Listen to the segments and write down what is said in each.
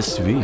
तेजस्वी।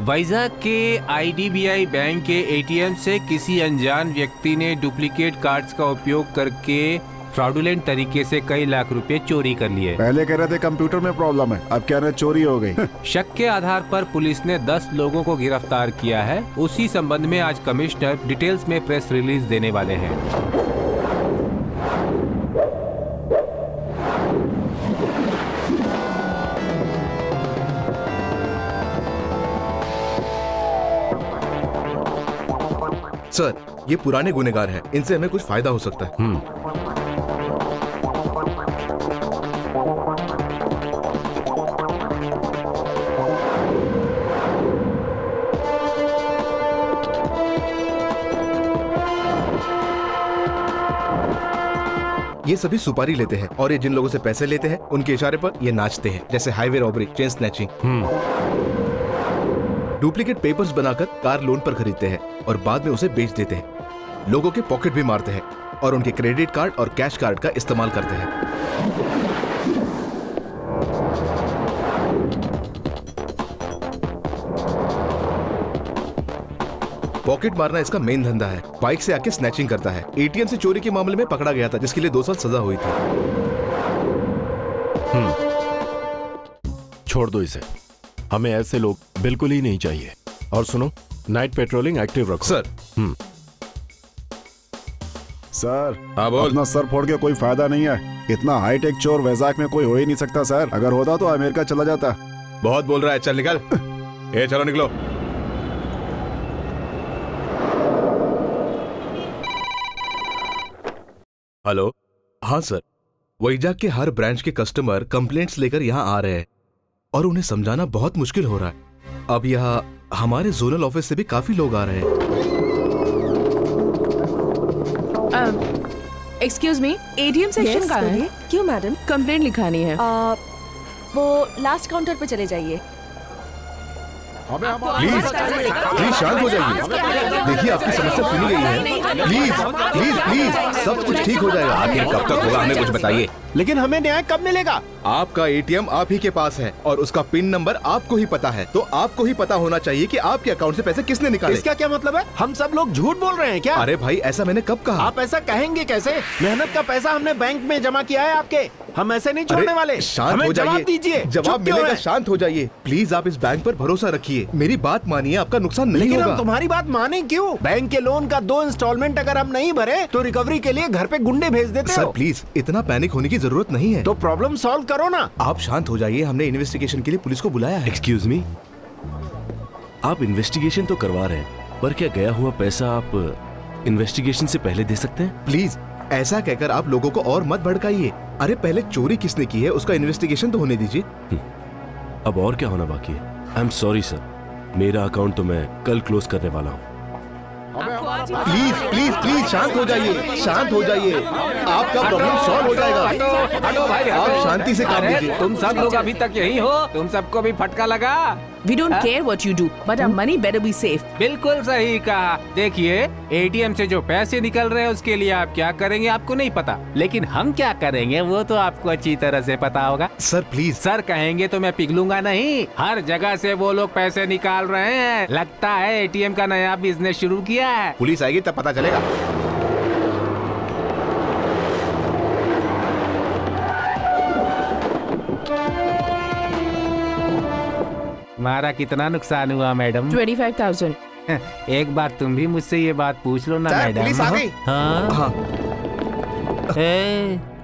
वाइजाग के IDBI bank के ATM से किसी अनजान व्यक्ति ने डुप्लीकेट कार्ड्स का उपयोग करके फ्रॉडुलेंट तरीके से कई लाख रुपए चोरी कर लिए। पहले कह रहे थे कंप्यूटर में प्रॉब्लम है, अब क्या चोरी हो गई। शक के आधार पर पुलिस ने 10 लोगों को गिरफ्तार किया है। उसी संबंध में आज कमिश्नर डिटेल्स में प्रेस रिलीज देने वाले हैं। सर, ये पुराने गुनहगार हैं, इनसे हमें कुछ फायदा हो सकता है। ये सभी सुपारी लेते हैं और ये जिन लोगों से पैसे लेते हैं उनके इशारे पर ये नाचते हैं, जैसे highway robbery, chain snatching. Duplicate papers बनाकर कार लोन पर खरीदते हैं और बाद में उसे बेच देते हैं। लोगों के पॉकेट भी मारते हैं और उनके क्रेडिट कार्ड और कैश कार्ड का इस्तेमाल करते हैं। पॉकेट मारना इसका मेन धंधा है। बाइक से आके स्नैचिंग करता है। एटीएम से चोरी के मामले में पकड़ा गया था, जिसके लिए 2 साल सजा हुई थी। छोड़ दो इसे, हमें ऐसे लोग बिल्कुल ही नहीं चाहिए। और सुनो, नाइट पेट्रोलिंग एक्टिव रखो। सर। सर, हाँ बोल। अपना सर फोड़ के कोई फायदा नहीं है। इतना हाईटेक चोर वैजाग में कोई हो ही नहीं सकता सर। अगर होता तो अमेरिका चला जाता। बहुत बोल रहा है, चल निकल। ए चलो निकलो। हेलो। हाँ सर, वैजाग के हर ब्रांच के कस्टमर कंप्लेंट्स लेकर यहाँ आ रहे हैं और उन्हें समझाना बहुत मुश्किल हो रहा है। अब यहाँ हमारे जोनल ऑफिस से भी काफी लोग आ रहे हैं। एक्सक्यूज मी, एटीएम सेक्शन कहाँ है? क्यों मैडम? कंप्लेंट लिखानी है। वो लास्ट काउंटर पे चले जाइए। प्लीज शांत हो जाइए। देखिए आपकी समस्या सुनी गई है। प्लीज प्लीज प्लीज, सब कुछ ठीक हो जाएगा। आखिर कब तक होगा, हमें कुछ बताइए। लेकिन हमें न्याय कब मिलेगा? आपका एटीएम आप ही के पास है और उसका पिन नंबर आपको ही पता है, तो आपको ही पता होना चाहिए कि आपके अकाउंट से पैसे किसने निकाले। इसका क्या मतलब है? हम सब लोग झूठ बोल रहे हैं क्या? अरे भाई, ऐसा मैंने कब कहा? आप ऐसा कहेंगे कैसे? मेहनत का पैसा हमने बैंक में जमा किया है आपके। हम ऐसे नहीं छोड़ने वाले। शांत हो जाइए। जवाब दीजिए। जवाब मिलेगा, शांत हो जाइए। प्लीज आप इस बैंक पर भरोसा रखिए। मेरी बात मानिए, आपका नुकसान नहीं होगा। लेकिन हम तुम्हारी बात माने क्यों? बैंक के लोन का 2 इंस्टॉलमेंट अगर हम नहीं भरे तो रिकवरी के लिए घर पे गुंडे भेज देते हो। सर प्लीज, इतना पैनिक होने की जरूरत नहीं है। तो प्रॉब्लम सॉल्व करो ना। आप शांत हो जाइए, हमने इन्वेस्टिगेशन के लिए पुलिस को बुलाया है। एक्सक्यूज मी, आप इन्वेस्टिगेशन तो करवा रहे हैं, पर क्या गया हुआ पैसा आप इन्वेस्टिगेशन से पहले दे सकते हैं? प्लीज ऐसा कहकर आप लोगों को और मत भड़काइए। अरे पहले चोरी किसने की है उसका इन्वेस्टिगेशन तो होने दीजिए। अब और क्या होना बाकी है? आई एम सॉरी सर, मेरा अकाउंट तो मैं कल क्लोज करने वाला हूँ। प्लीज प्लीज प्लीज शांत हो जाइए, शांत हो जाइए, आपका प्रॉब्लम सॉल्व हो जाएगा। हटो भाई, आप शांति से काम लीजिए। तुम सब लोग अभी तक यही हो? तुम सबको भी फटका लगा? We don't care what you do, but our money better be safe. बिल्कुल सही कहा। देखिए, एटीएम से जो पैसे निकल रहे हैं उसके लिए आप क्या करेंगे आपको नहीं पता, लेकिन हम क्या करेंगे वो तो आपको अच्छी तरह से पता होगा। Sir please. सर कहेंगे तो मैं पिघलूंगा नहीं। हर जगह से वो लोग पैसे निकाल रहे हैं। लगता है एटीएम का नया बिजनेस शुरू किया है। पुलिस आएगी तब पता चलेगा। हमारा कितना नुकसान हुआ मैडम? 25,000. एक बार तुम भी मुझसे ये बात पूछ लो ना मैडम। पुलिस आ गई। हाँ।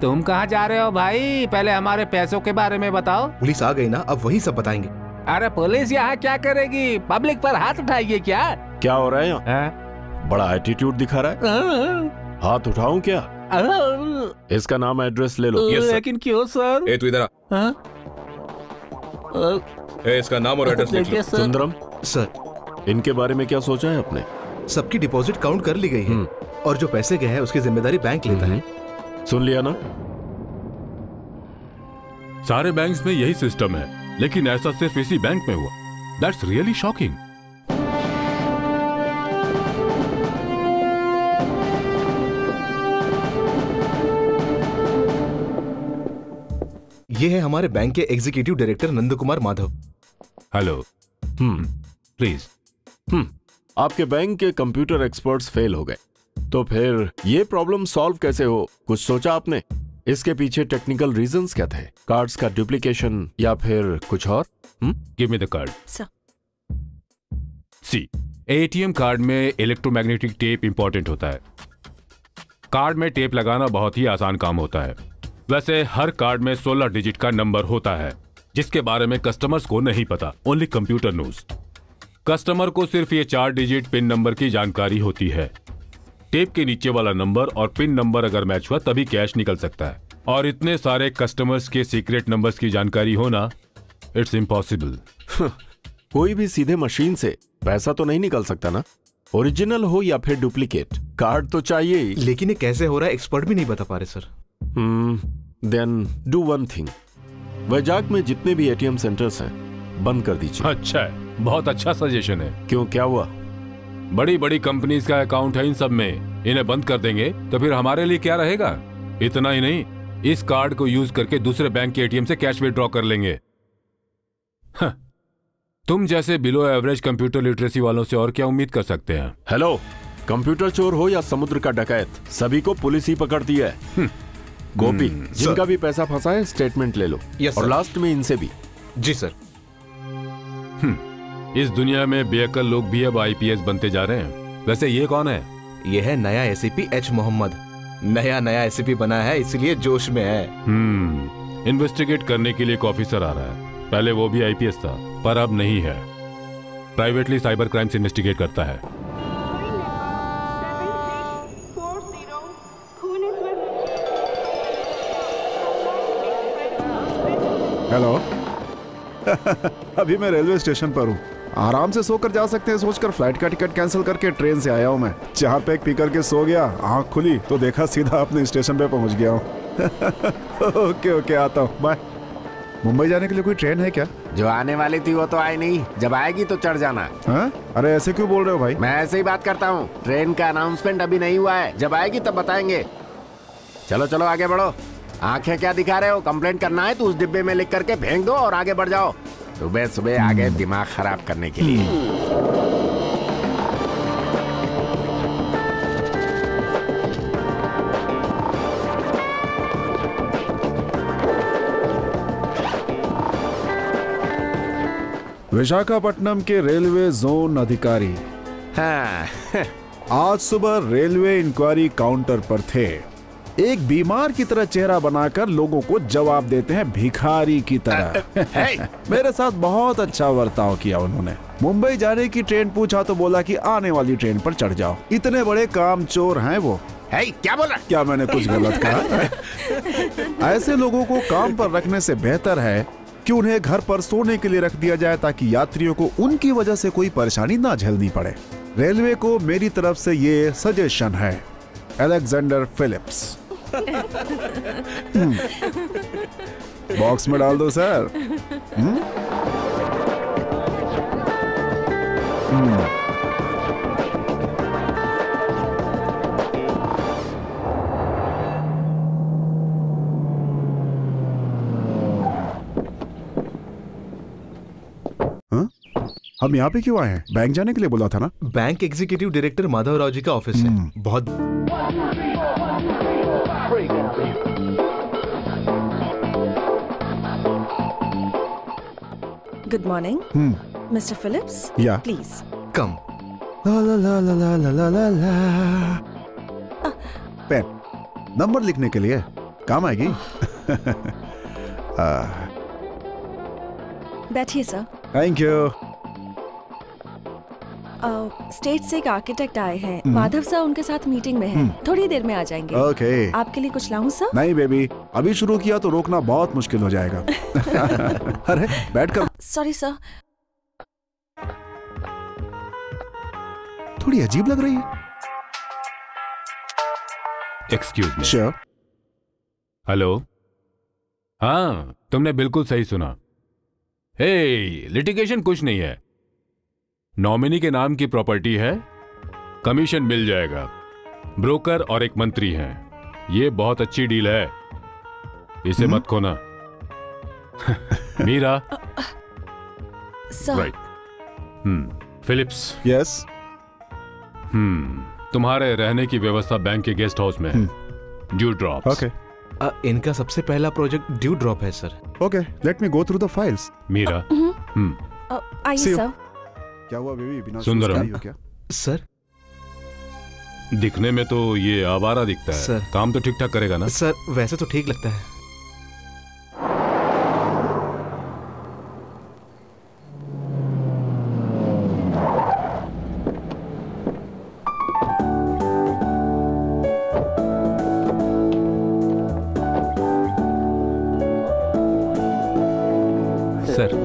तुम कहाँ जा रहे हो भाई? पहले हमारे पैसों के बारे में बताओ। पुलिस आ गई ना, अब वही सब बताएंगे। अरे पुलिस यहाँ क्या करेगी? पब्लिक पर हाथ उठाएगी क्या? क्या हो रहा है यहाँ? बड़ा एटीट्यूड दिखा रहा है। हाथ उठाऊं क्या? इसका नाम एड्रेस ले लो। लेकिन क्यों सर? ए तू इधर आ। इसका नाम और एड्रेस लिख लो। सुंदरम सर, इनके बारे में क्या सोचा है आपने? सबकी डिपॉजिट काउंट कर ली गई है और जो पैसे गए हैं उसकी जिम्मेदारी बैंक लेता है। सुन लिया ना? सारे बैंक्स में यही सिस्टम है, लेकिन ऐसा सिर्फ इसी बैंक में हुआ। That's really shocking. ये है हमारे बैंक के executive director Nand Kumar Madhav. Hello. Please. आपके बैंक के कंप्यूटर एक्सपर्ट्स फेल हो गए, तो फिर ये प्रॉब्लम सॉल्व कैसे हो? कुछ सोचा आपने? इसके पीछे टेक्निकल रीजंस क्या थे? कार्ड्स का डुप्लीकेशन या फिर कुछ और? Give me the card. See, ATM card में इलेक्ट्रोमैग्नेटिक टेप इंपॉर्टेंट होता है। कार्ड में टेप लगाना बहुत ही आसान काम होता है। वैसे हर कार्ड में 16 डिजिट का नंबर होता है, जिसके बारे में कस्टमर्स को नहीं पता। Only computer knows. कस्टमर को सिर्फ ये 4 डिजिट पिन नंबर की जानकारी होती है। टेप के नीचे वाला नंबर और पिन नंबर अगर मैच हुआ तभी कैश निकल सकता है, और इतने सारे कस्टमर्स के सीक्रेट नंबर्स की जानकारी होना इट्स इम्पॉसिबल। कोई भी सीधे मशीन से पैसा तो नहीं निकल सकता ना, ओरिजिनल हो या फिर डुप्लीकेट, कार्ड तो चाहिए ही। लेकिन ये कैसे हो रहा है एक्सपर्ट भी नहीं बता पा रहे sir. Then do one thing, Vizag में जितने भी एटीएम सेंटर्स हैं बंद कर दीजिए। अच्छा है, बहुत अच्छा सजेशन है। क्यों, क्या हुआ? बड़ी बड़ी कंपनीज का अकाउंट है इन सब में, इन्हें बंद कर देंगे तो फिर हमारे लिए क्या रहेगा? इतना ही नहीं, इस कार्ड को यूज करके दूसरे बैंक के एटीएम से कैश विड्रॉ कर लेंगे। तुम जैसे बिलो एवरेज कंप्यूटर लिटरेसी वालों से और क्या उम्मीद कर सकते हैं? हेलो, कंप्यूटर चोर हो या समुद्र का डकैत, सभी को पुलिस ही पकड़ती है। गोपी, जिनका भी पैसा फंसा है स्टेटमेंट ले लो। और लास्ट में इनसे भी। जी सर। इस दुनिया में बेअक्ल लोग भी अब आईपीएस बनते जा रहे हैं। वैसे ये कौन है? ये है नया एसीपी एच मोहम्मद। नया एसीपी बना है इसलिए जोश में है। इन्वेस्टिगेट करने के लिए एक ऑफिसर आ रहा है। पहले वो भी आईपीएस था, पर अब नहीं है। प्राइवेटली साइबर क्राइम्स इन्वेस्टिगेट करता है। हेलो। अभी मैं रेलवे स्टेशन पर हूँ। आराम से सोकर जा सकते हैं सोचकर फ्लाइट का टिकट कैंसिल करके ट्रेन से आया हूँ मैं। 4 पैक पी करके सो गया, आँख खुली तो देखा सीधा अपने स्टेशन पे पहुँच गया हूँ। ओके आता हूँ, बाय। मुंबई जाने के लिए कोई ट्रेन है क्या? जो आने वाली थी वो तो आई नहीं, जब आएगी तो चढ़ जाना। हाँ? अरे ऐसे क्यों बोल रहे हो भाई? मैं ऐसे ही बात करता हूँ। ट्रेन का अनाउंसमेंट अभी नहीं हुआ है, जब आएगी तब बताएंगे। चलो चलो आगे बढ़ो। आंखें क्या दिखा रहे हो? कंप्लेंट करना है तो उस डिब्बे में लिख करके फेंक दो और आगे बढ़ जाओ। सुबह सुबह आगे दिमाग खराब करने के लिए। विशाखापट्टनम के रेलवे जोन अधिकारी हाँ। आज सुबह रेलवे इंक्वायरी काउंटर पर थे। एक बीमार की तरह चेहरा बनाकर लोगों को जवाब देते हैं भिखारी की तरह। मेरे साथ बहुत अच्छा बर्ताव किया उन्होंने। मुंबई जाने की ट्रेन पूछा तो बोला कि आने वाली ट्रेन पर चढ़ जाओ। इतने बड़े कामचोर हैं वो। क्या बोल रहा? क्या मैंने कुछ गलत कहा? ऐसे लोगों को काम पर रखने से बेहतर है कि उन्हें घर पर सोने के लिए रख दिया जाए, ताकि यात्रियों को उनकी वजह से कोई परेशानी ना झेलनी पड़े। रेलवे को मेरी तरफ से ये सजेशन है। Alexander Philips. बॉक्स में डाल दो सर। हम यहाँ पे क्यों आए हैं? बैंक जाने के लिए बोला था ना? Bank executive director Madhav Rao ji का ऑफिस है। बहुत good morning mister Phillips. Yeah please come. ला ला ला ला ला ला ला ला। पेन नंबर लिखने के लिए काम आएगी। बैठिए सर। Thank you. स्टेट से एक आर्किटेक्ट आए हैं। माधव सर उनके साथ मीटिंग में हैं। थोड़ी देर में आ जाएंगे। ओके। आपके लिए कुछ लाऊं सर? नहीं बेबी, अभी शुरू किया तो रोकना बहुत मुश्किल हो जाएगा। अरे बैठकर। Sorry sir. थोड़ी अजीब लग रही है। Excuse me. श्योर। हेलो। हाँ, तुमने बिल्कुल सही सुना। हे, लिटिगेशन कुछ नहीं है। नॉमिनी के नाम की प्रॉपर्टी है, कमीशन मिल जाएगा। ब्रोकर और एक मंत्री हैं। ये बहुत अच्छी डील है, इसे मत खोना। Meera. Sir. Right. Phillips. Yes. तुम्हारे रहने की व्यवस्था बैंक के गेस्ट हाउस में है। Dew drop. ओके। इनका सबसे पहला प्रोजेक्ट ड्यू ड्रॉप है sir. Okay, let me go through the files. Meera. आइए सर। क्या हुआ बेबी? बिना सुंदरम। क्या? सर दिखने में तो ये आवारा दिखता है। सर काम तो ठीक ठाक करेगा ना? सर वैसे तो ठीक लगता है। सर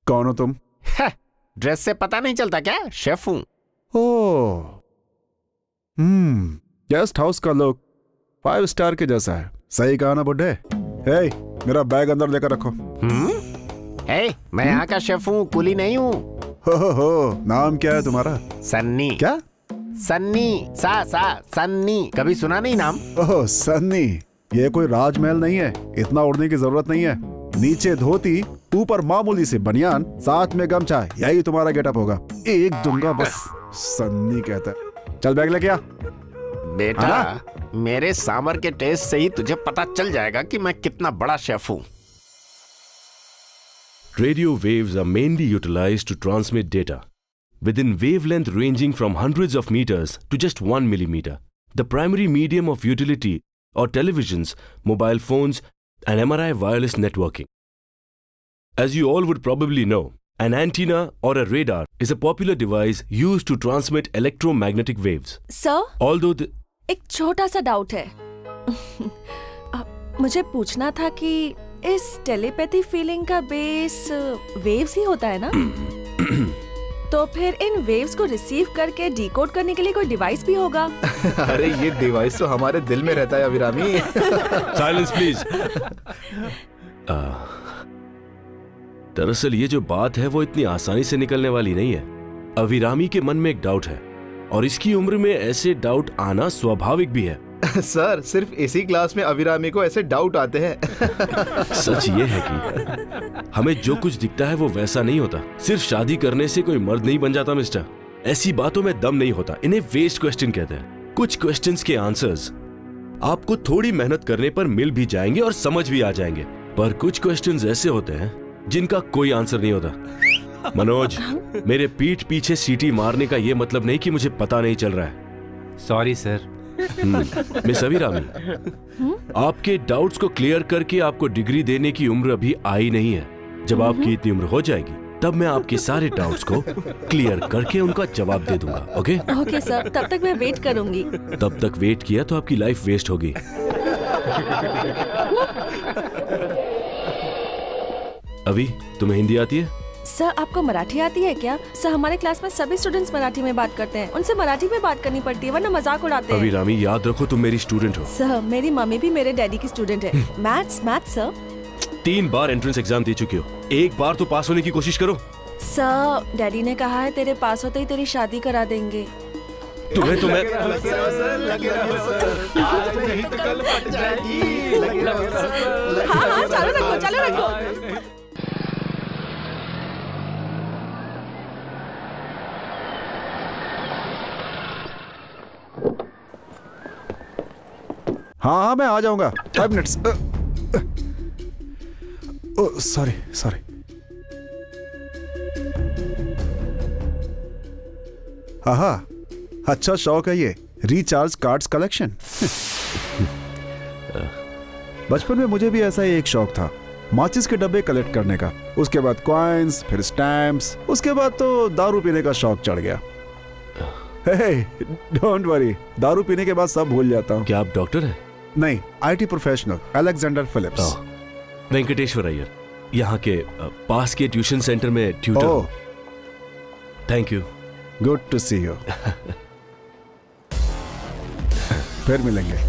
कौन हो तुम? ड्रेस से पता नहीं चलता क्या? शेफ हूँ। ओह, गेस्ट हाउस का लुक 5 स्टार के जैसा है। सही कहा ना बुड्ढे? हे, मेरा बैग अंदर लेकर रखो। मैं यहाँ का शेफ हूँ, कुली नहीं हूँ। हो, नाम क्या है तुम्हारा? सन्नी। क्या? सन्नी। सन्नी। कभी सुना नहीं नाम? ओह सन्नी, ये कोई राजमहल नहीं है। इतना उड़ने की जरूरत नहीं है। नीचे धोती, ऊपर मामूली से बनियान, साथ में गमछा, यही तुम्हारा गेटअप होगा। एक दूंगा बस। सन्नी कहता है। चल बैग लेके आ। बेटा, मेरे सांबर के टेस्ट से ही तुझे पता चल जाएगा कि मैं कितना बड़ा शेफ हूँ। Radio waves are mainly utilized to transmit data within wavelength ranging from hundreds of meters to just 1 millimeter. The primary medium of utility are televisions, mobile phones, and MRI wireless networking. As you all would probably know, an antenna or a radar is a popular device used to transmit electromagnetic waves. Sir? Although एक छोटा सा doubt है। मुझे पूछना था कि इस telepathy feeling का बेस वेव्स ही होता है ना? तो फिर इन वेव्स को रिसीव करके डिकोड करने के लिए कोई डिवाइस भी होगा? अरे ये डिवाइस तो हमारे दिल में रहता है अभिरामी। Silence please. दरअसल ये जो बात है वो इतनी आसानी से निकलने वाली नहीं है। अभिरामी के मन में एक डाउट है और इसकी उम्र में ऐसे डाउट आना स्वाभाविक भी है। सर सिर्फ इसी क्लास में अभिरामी को ऐसे डाउट आते हैं। सच ये है कि हमें जो कुछ दिखता है वो वैसा नहीं होता। सिर्फ शादी करने से कोई मर्द नहीं बन जाता मिस्टर। ऐसी बातों में दम नहीं होता, इन्हें वेस्ट क्वेश्चन कहते हैं। कुछ क्वेश्चंस के आंसर्स आपको थोड़ी मेहनत करने पर मिल भी जाएंगे और समझ भी आ जाएंगे, पर कुछ क्वेश्चंस ऐसे होते हैं जिनका कोई आंसर नहीं होता। मनोज, मेरे पीठ पीछे सीटी मारने का ये मतलब नहीं कि मुझे पता नहीं चल रहा है। Sorry sir. मिस अभिरामी, आपके डाउट्स को क्लियर करके आपको डिग्री देने की उम्र अभी आई नहीं है। जब आपकी इतनी उम्र हो जाएगी तब मैं आपके सारे डाउट्स को क्लियर करके उनका जवाब दे दूंगा। ओके? ओके सर, तब तक मैं वेट करूंगी। तब तक वेट किया तो आपकी लाइफ वेस्ट होगी। अभी तुम्हें हिंदी आती है? सर आपको मराठी आती है क्या? सर हमारे क्लास में सभी स्टूडेंट्स मराठी में बात करते हैं, उनसे मराठी में बात करनी पड़ती है वरना मजाक उड़ाते हैं। अभिरामी, याद रखो तुम मेरी स्टूडेंट हो। सर मेरी मम्मी भी मेरे डैडी की स्टूडेंट है। Maths sir. 3 बार एंट्रेंस एग्जाम दे चुके हो, एक बार तो पास होने की कोशिश करो। सर डैडी ने कहा है तेरे पास होते ही तेरी शादी करा देंगे। तुम्हें तो मैं हाँ, चालू रखो। हाँ मैं आ जाऊंगा 5 मिनट्स। सॉरी। हाँ, अच्छा शौक है ये रिचार्ज कार्ड्स कलेक्शन। बचपन में मुझे भी ऐसा ही एक शौक था, माचिस के डब्बे कलेक्ट करने का, उसके बाद कॉइन्स, फिर स्टैम्प्स, उसके बाद तो दारू पीने का शौक चढ़ गया। डोंट वरी, दारू पीने के बाद सब भूल जाता हूँ। क्या आप डॉक्टर हैं? नहीं, IT professional, Alexander Phillips. Venkateshwar Iyer, यहाँ के पास के ट्यूशन सेंटर में ट्यूटर। Thank you. Good to see you. फिर मिलेंगे।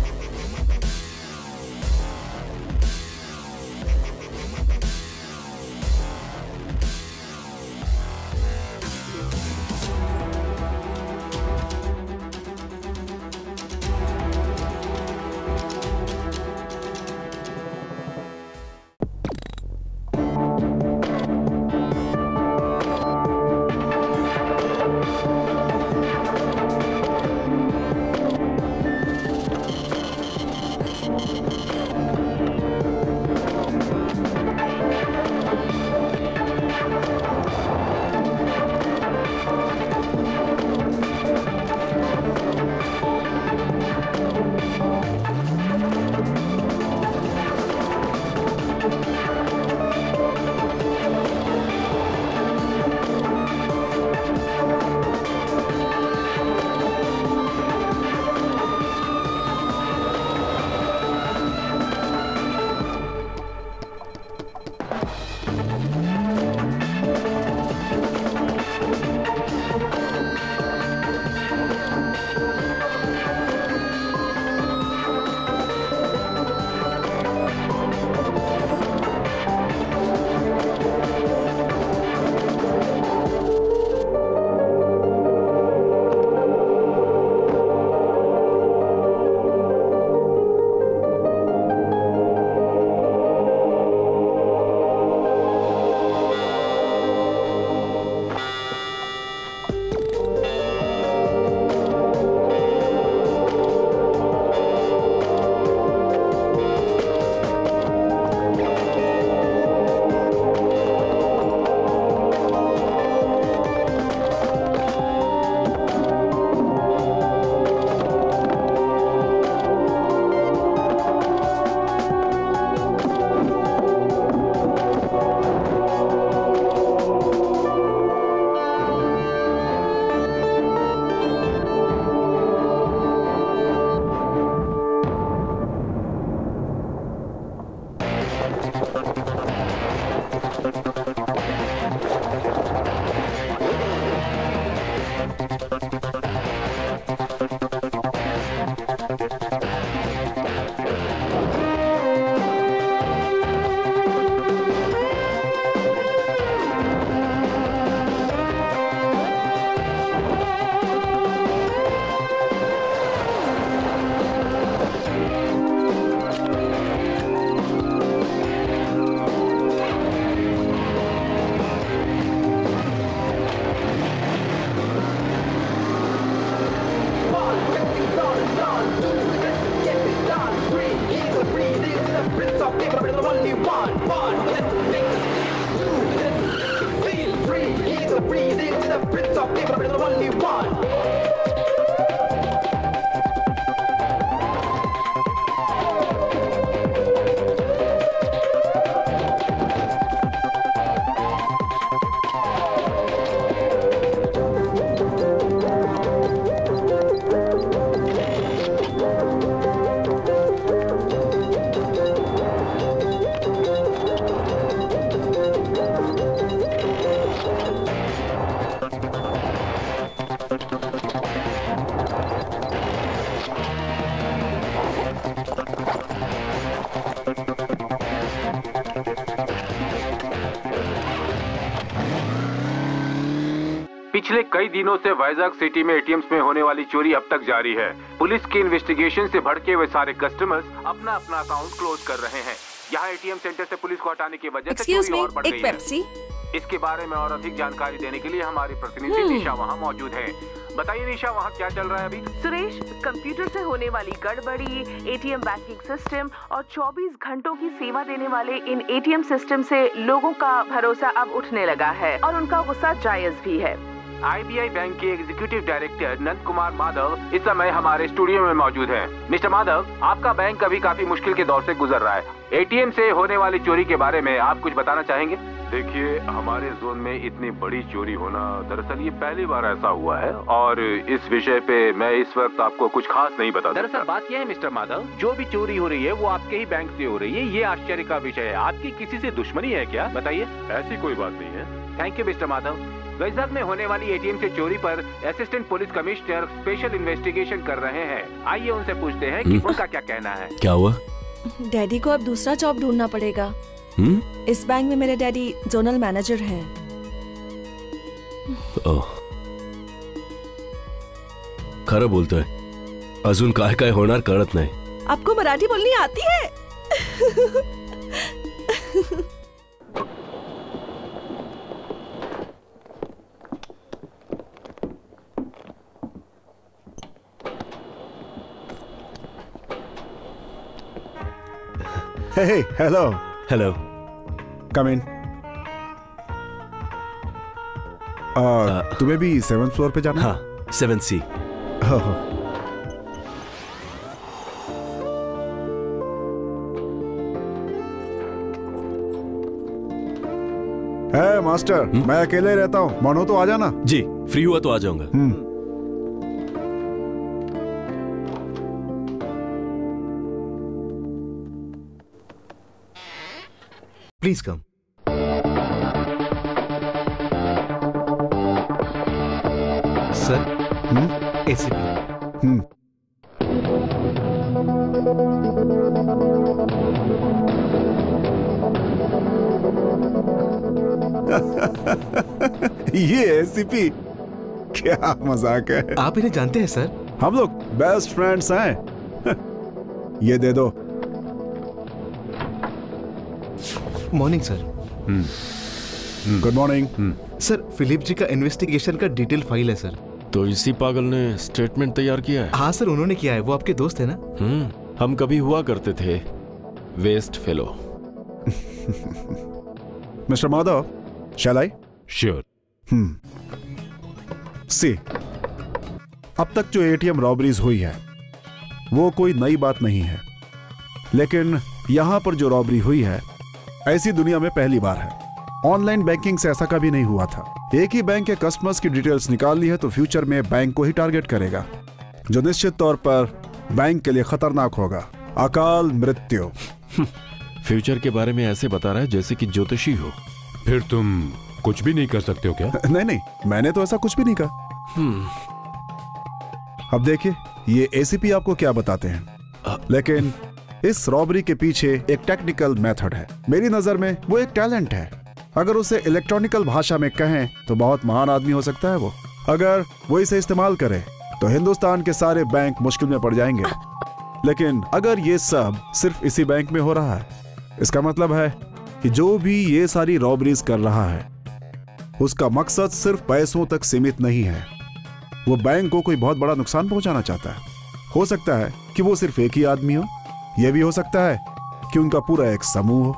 पिछले कई दिनों से वाइजाग सिटी में एटीएम्स में होने वाली चोरी अब तक जारी है। पुलिस की इन्वेस्टिगेशन से भड़के हुए सारे कस्टमर्स अपना अपना अकाउंट क्लोज कर रहे हैं। यहाँ एटीएम सेंटर से पुलिस को हटाने की वजह से चोरी और बढ़ गई है। इसके बारे में और अधिक जानकारी देने के लिए हमारी प्रतिनिधि निशा वहाँ मौजूद है। बताइए निशा, वहाँ क्या चल रहा है अभी? सुरेश, कंप्यूटर से होने वाली गड़बड़ी, एटीएम बैंकिंग सिस्टम और 24 घंटों की सेवा देने वाले इन एटीएम सिस्टम से लोगों का भरोसा अब उठने लगा है और उनका गुस्सा जायज भी है। आईबीआई बैंक के एग्जीक्यूटिव डायरेक्टर नंद कुमार माधव इस समय हमारे स्टूडियो में मौजूद हैं। मिस्टर माधव, आपका बैंक अभी काफी मुश्किल के दौर से गुजर रहा है। एटीएम से होने वाली चोरी के बारे में आप कुछ बताना चाहेंगे? देखिए, हमारे जोन में इतनी बड़ी चोरी होना दरअसल ये पहली बार ऐसा हुआ है और इस विषय पे मैं इस वक्त आपको कुछ खास नहीं बता सकता। दरअसल बात यह है मिस्टर माधव, जो भी चोरी हो रही है वो आपके ही बैंक से हो रही है। ये आश्चर्य का विषय है। आपकी किसी से दुश्मनी है क्या? बताइए। ऐसी कोई बात नहीं है। Thank you mister Madhav. Vizag में होने वाली एटीएम से चोरी पर assistant police commissioner special investigation कर रहे हैं। आइए उनसे पूछते हैं कि उनका क्या कहना है। क्या हुआ? डैडी को अब दूसरा जॉब ढूंढना पड़ेगा। इस बैंक में मेरे डैडी जोनल मैनेजर हैं। खरं बोलतोय, अजून काय काय होणार कळत नाही। आपको मराठी बोलनी आती है? Hey, hello. Hello. Come in. तुम्हें भी 7th फ्लोर पे जाना? हाँ, 7C। है मास्टर, मैं अकेले रहता हूँ, मानो तो आ जाना। जी, फ्री हुआ तो आ जाऊंगा। Please come. Sir, ACP. ये एसीपी, क्या मजाक है। आप इन्हें जानते हैं सर? हम लोग बेस्ट फ्रेंड्स हैं। ये दे दो। Morning sir. Good morning. Sir, Philip ji का इन्वेस्टिगेशन का डिटेल फाइल है सर। तो इसी पागल ने स्टेटमेंट तैयार किया है? हाँ सर, उन्होंने किया है। वो आपके दोस्त है ना? हम कभी हुआ करते थे वेस्ट फेलो। मिस्टर माधव, शैल आई? श्योर। सी, अब तक जो एटीएम रॉबरीज हुई है वो कोई नई बात नहीं है, लेकिन यहां पर जो रॉबरी हुई है ऐसी दुनिया में पहली बार है। ऑनलाइन बैंकिंग से ऐसा कभी नहीं हुआ था। एक ही बैंक के कस्टमर्स की डिटेल्स निकाल ली है तो फ्यूचर में बैंक को ही टारगेट करेगा, जो निश्चित तौर पर बैंक के लिए खतरनाक होगा। अकाल मृत्यु। फ्यूचर के बारे में ऐसे बता रहा है जैसे कि ज्योतिषी हो। फिर तुम कुछ भी नहीं कर सकते हो क्या? नहीं, मैंने तो ऐसा कुछ भी नहीं कहा। अब देखिए, ये एसीपी आपको क्या बताते हैं, लेकिन इस रॉबरी के पीछे एक टेक्निकल मेथड है। मेरी नजर में वो एक टैलेंट है। अगर उसे इलेक्ट्रॉनिकल भाषा में कहें तो बहुत महान आदमी हो सकता है वो। अगर वो इसे इस्तेमाल करे तो हिंदुस्तान के सारे बैंक मुश्किल में पड़ जाएंगे। लेकिन अगर ये सब सिर्फ इसी बैंक में हो रहा है, इसका मतलब है कि जो भी ये सारी रॉबरीज कर रहा है उसका मकसद सिर्फ पैसों तक सीमित नहीं है। वो बैंक को कोई बहुत बड़ा नुकसान पहुंचाना चाहता है। हो सकता है कि वो सिर्फ एक ही आदमी हो, यह भी हो सकता है कि उनका पूरा एक समूह हो।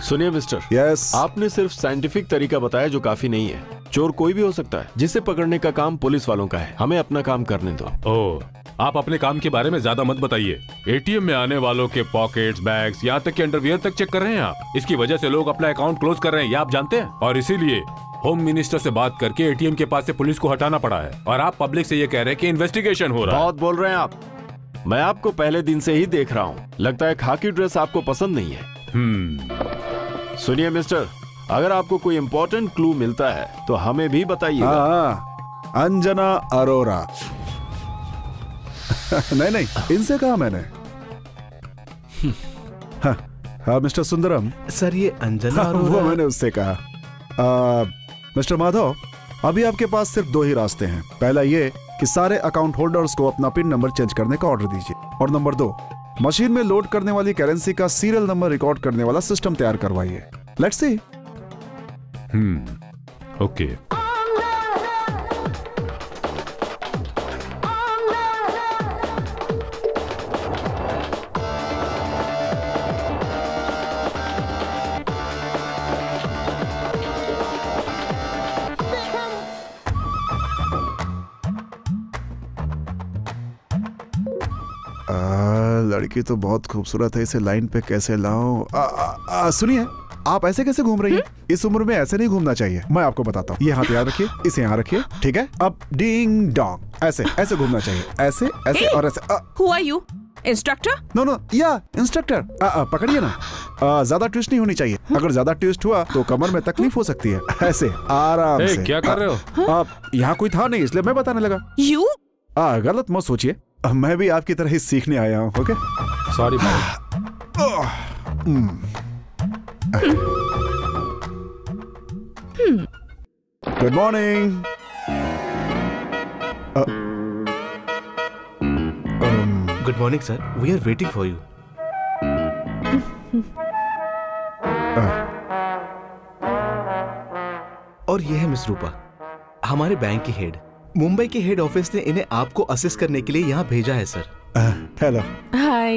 सुनिए मिस्टर, यस। आपने सिर्फ साइंटिफिक तरीका बताया जो काफी नहीं है। चोर कोई भी हो सकता है, जिसे पकड़ने का काम पुलिस वालों का है। हमें अपना काम करने दो। ओह, आप अपने काम के बारे में ज्यादा मत बताइए। एटीएम में आने वालों के पॉकेट्स, बैग्स, यहाँ तक कि अंडरवियर तक चेक कर रहे हैं आप। इसकी वजह से लोग अपना अकाउंट क्लोज कर रहे हैं, ये आप जानते हैं। और इसीलिए होम मिनिस्टर से बात करके एटीएम के पास से पुलिस को हटाना पड़ा है। और आप पब्लिक से ये कह रहे हैं कि इन्वेस्टिगेशन हो रहा है। बहुत बोल रहे हैं आप। मैं आपको पहले दिन से ही देख रहा हूँ। लगता है खाकी ड्रेस आपको पसंद नहीं है। सुनिए मिस्टर, अगर आपको कोई इंपॉर्टेंट क्लू मिलता है तो हमें भी बताइएगा। अंजना अरोरा। नहीं, इनसे कहा मैंने। हाँ, मिस्टर सुंदरम। सर, ये अंजना अरोरा। वो मैंने उससे कहा। मिस्टर माधव, अभी आपके पास सिर्फ 2 ही रास्ते हैं। पहला ये कि सारे अकाउंट होल्डर्स को अपना पिन नंबर चेंज करने का ऑर्डर दीजिए, और नंबर 2, मशीन में लोड करने वाली करेंसी का सीरियल नंबर रिकॉर्ड करने वाला सिस्टम तैयार करवाइए। Let's see. ओके। लड़की तो बहुत खूबसूरत है, इसे लाइन पे कैसे लाऊं? सुनिए, आप ऐसे कैसे घूम रही हैं? इस उम्र में ऐसे नहीं घूमना चाहिए। मैं आपको बताता हूँ, ये हाथ याद रखिए, इसे यहाँ रखिए, ठीक है? अब डिंग डोंग ऐसे ऐसे घूमना चाहिए, ऐसे ऐसे और ऐसे। Who are you? Instructor? No या इंस्ट्रक्टर। पकड़िए ना, ज्यादा ट्विस्ट नहीं होनी चाहिए। अगर ज्यादा ट्विस्ट हुआ तो कमर में तकलीफ हो सकती है। ऐसे आराम से। क्या कर रहे हो? आप यहाँ कोई था नहीं इसलिए मैं बताने लगा। You? गलत मत सोचिए, मैं भी आपकी तरह ही सीखने आया हूँ। ओके, सॉरी भाई। Good morning. Good morning sir, we are waiting for you. और ये है मिस रूपा, हमारे बैंक की हेड। मुंबई के हेड ऑफिस ने इन्हें आपको असिस्ट करने के लिए यहाँ भेजा है सर। हेलो। हाय।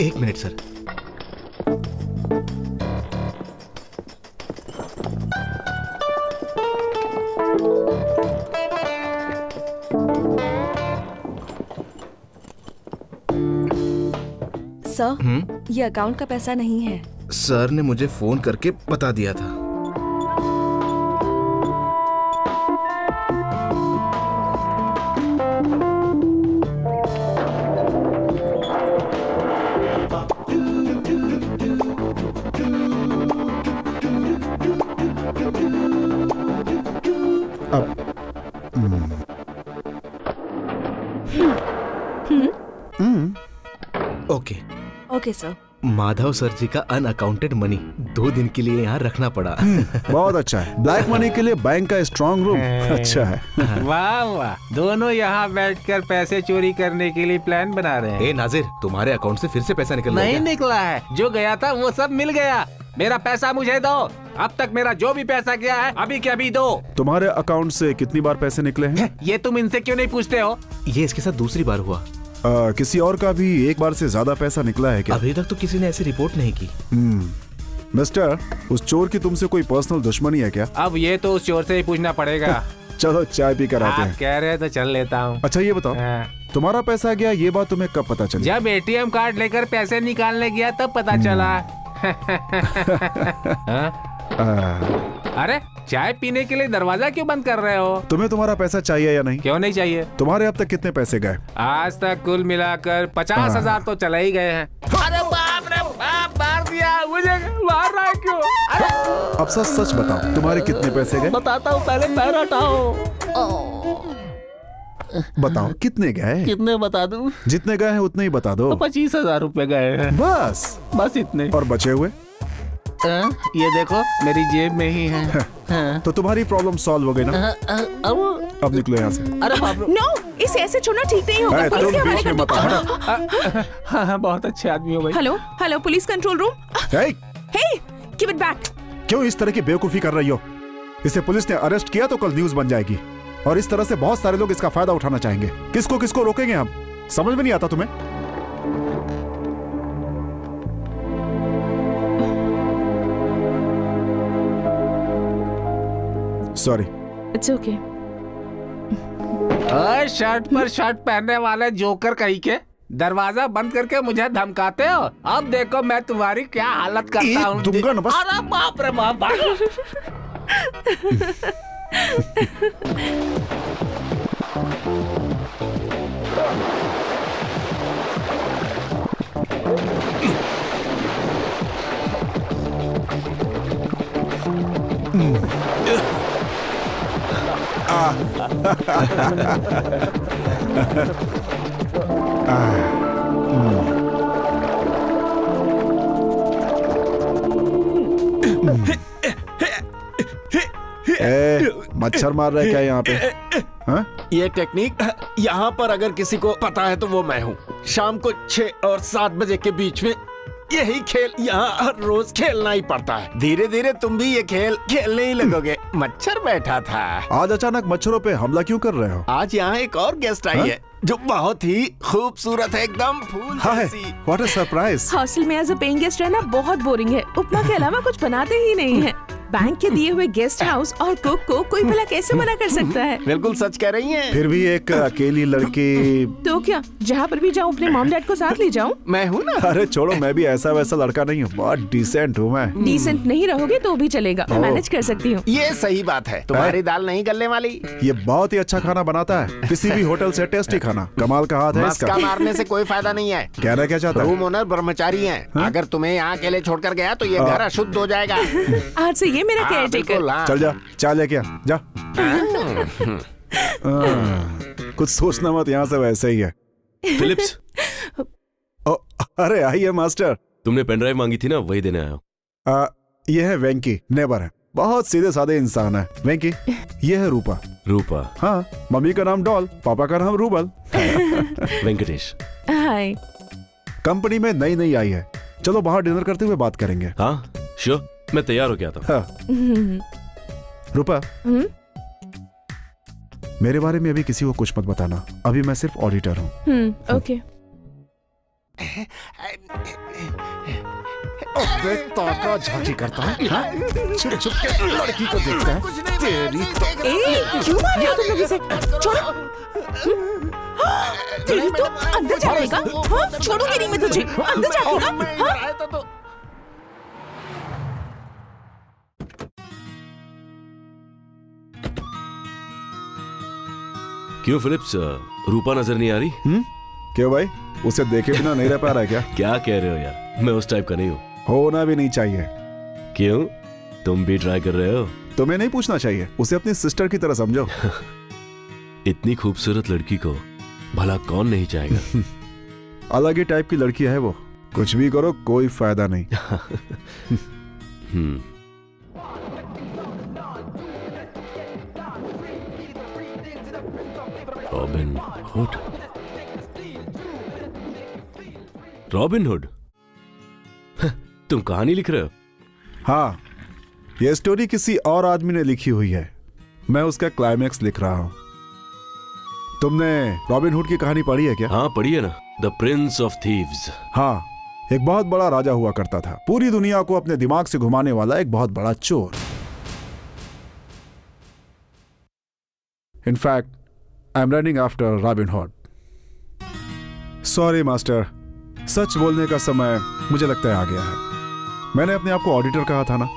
एक मिनट सर। सर, ये अकाउंट का पैसा नहीं है। सर ने मुझे फोन करके बता दिया था। Okay okay sir. Madhav sir ji का अनअकाउंटेड मनी 2 दिन के लिए यहाँ रखना पड़ा। बहुत अच्छा है, ब्लैक मनी के लिए बैंक का स्ट्रॉन्ग रूम अच्छा है। वाह वाह, दोनों यहाँ बैठकर पैसे चोरी करने के लिए प्लान बना रहे हैं। ए नाजिर, तुम्हारे अकाउंट से फिर से पैसा निकल नहीं निकला है, जो गया था वो सब मिल गया। मेरा पैसा मुझे दो। अब तक मेरा जो भी पैसा गया है अभी के अभी दो। तुम्हारे अकाउंट से कितनी बार पैसे निकले हैं? ये तुम इनसे क्यों नहीं पूछते हो? ये इसके साथ दूसरी बार हुआ। किसी और का भी एक बार से ज्यादा पैसा निकला है क्या? अभी तक तो किसी ने ऐसी रिपोर्ट नहीं की। मिस्टर, उस चोर की तुमसे कोई पर्सनल दुश्मनी है क्या? अब ये तो उस चोर से ही पूछना पड़ेगा। चलो चाय पी कर आते हैं। कह रहे तो चल लेता हूँ। अच्छा ये बताओ, तुम्हारा पैसा गया ये बात तुम्हें कब पता चली? जब एटीएम कार्ड लेकर पैसे निकालने गया तब पता चला। अरे चाय पीने के लिए दरवाजा क्यों बंद कर रहे हो? तुम्हें तुम्हारा पैसा चाहिए या नहीं? क्यों नहीं चाहिए? तुम्हारे अब तक कितने पैसे गए? आज तक कुल मिलाकर 50,000 तो चले ही गए हैं। अरे बाप रे बाप, मार दिया मुझे। मार रहा है क्यों? अब सच बताओ, तुम्हारे कितने पैसे गए? बताता हूँ, पहले पैर हटाओ। बताओ कितने गए? कितने बता दूं? जितने गए हैं उतने ही बता दो। 25,000 रुपए गए हैं। बस इतने। और बचे हुए? ये देखो मेरी जेब में ही है। तो तुम्हारी प्रॉब्लम सॉल्व हो गई ना? अब निकलो यहाँ से। अरे बाप रे। नो, इसे ऐसे छोड़ना ठीक नहीं होगा। तुम बीच में मत आओ। हाँ, बहुत अच्छे आदमी हो भाई। Hello police control room. Hey, give it back. क्यों इस तरह की बेवकूफी कर रही हो? इसे पुलिस ने अरेस्ट किया तो कल न्यूज बन जाएगी, और इस तरह से बहुत सारे लोग इसका फायदा उठाना चाहेंगे। किसको किसको रोकेंगे हम? समझ में नहीं आता तुम्हें? सॉरी। It's okay. शर्ट पर शर्ट पहनने वाले जोकर कहीं के दरवाजा बंद करके मुझे धमकाते हो। अब देखो मैं तुम्हारी क्या हालत करता हूँ। अरे बाप रे बाप। मच्छर मार रहा है क्या यहाँ पे? हाँ? ये टेक्निक यहाँ पर अगर किसी को पता है तो वो मैं हूँ। शाम को 6 और 7 बजे के बीच में यही खेल यहाँ हर रोज खेलना ही पड़ता है। धीरे धीरे तुम भी ये खेल खेलने ही लगोगे। मच्छर बैठा था। आज अचानक मच्छरों पे हमला क्यों कर रहे हो? आज यहाँ एक और गेस्ट आई है जो बहुत ही खूबसूरत है, एकदम फूल जैसी। What a surprise. हॉस्टल में एज अ पेइंग गेस्ट रहना बहुत बोरिंग है। उपमा के अलावा कुछ बनाते ही नहीं है। बैंक के दिए हुए गेस्ट हाउस और कुक को कोई भला कैसे मना कर सकता है? बिल्कुल सच कह रही हैं। फिर भी एक अकेली लड़की। तो क्या जहाँ पर भी जाऊँ अपने मॉम डैड को साथ ले जाऊँ? मैं हूँ ना। अरे छोड़ो, मैं भी ऐसा वैसा लड़का नहीं हूँ, बहुत डिसेंट हूँ मैं। डिसेंट नहीं रहोगे तो भी चलेगा, मैं मैनेज कर सकती हूँ। ये सही बात है, तुम्हारी दाल नहीं गलने वाली। ये बहुत ही अच्छा खाना बनाता है, किसी भी होटल से टेस्टी खाना। कमाल का हाथ है इसका। मारने से कोई फायदा नहीं है। कहना क्या चाहता है? रूम ओनर ब्रह्मचारी है। अगर तुम्हें यहाँ अकेले छोड़कर गया तो ये घर अशुद्ध हो जाएगा। आज से ये मेरा केयर टेकर। चल जा, चाय लेके आ जा। कुछ सोचना मत, यहाँ से वैसे ही है। फिलिप्स। अरे आइए मास्टर। तुमने पेन ड्राइव मांगी थी ना, वही देने आया। ये है वेंकी, नेबर है, बहुत सीधे साधे इंसान है। वेंकी, ये है रूपा। रूपा? हाँ, मम्मी का नाम डॉल, पापा का नाम रूबल। वेंकटेश। हाय। कंपनी में नई नई आई है। चलो बाहर डिनर करते हुए बात करेंगे। हाँ श्योर, मैं तैयार हो गया था। हाँ। रूपा, मेरे बारे में अभी किसी को कुछ मत बताना। अभी मैं सिर्फ ऑडिटर हूँ। ओके। ताका झांकी करता है, छुप छुप के लड़की को देखता है। तेरी क्यों मार रहे हो तुम लोग इसे? छोड़ो। तेरी तो अंदर जाएगा। हाँ, छोड़ूंगी नहीं मैं तुझे। अंदर जाएगा। हाँ? क्यों फिलिप्स, रूपा नजर नहीं आ रही? क्यों भाई, उसे देखे बिना नहीं रह पा रहा है क्या? क्या कह रहे हो यार, मैं उस टाइप का नहीं हूँ। होना भी नहीं चाहिए। क्यों, तुम भी ट्राई कर रहे हो? तुम्हें नहीं पूछना चाहिए, उसे अपनी सिस्टर की तरह समझो। इतनी खूबसूरत लड़की को भला कौन नहीं चाहेगा? अलग ही टाइप की लड़की है वो। कुछ भी करो कोई फायदा नहीं। Robin hood. Robin hood? तुम कहानी लिख रहे हो? हाँ, यह स्टोरी किसी और आदमी ने लिखी हुई है। मैं उसका क्लाइमैक्स लिख रहा हूं। तुमने रॉबिन हुड की कहानी पढ़ी है क्या? हाँ पढ़ी है ना, द प्रिंस ऑफ थीव्स। हाँ, एक बहुत बड़ा राजा हुआ करता था, पूरी दुनिया को अपने दिमाग से घुमाने वाला एक बहुत बड़ा चोर। In fact I am running after Robin Hood. Sorry master, सच बोलने का समय मुझे लगता है आ गया है। मैंने अपने आप को ऑडिटर कहा था ना,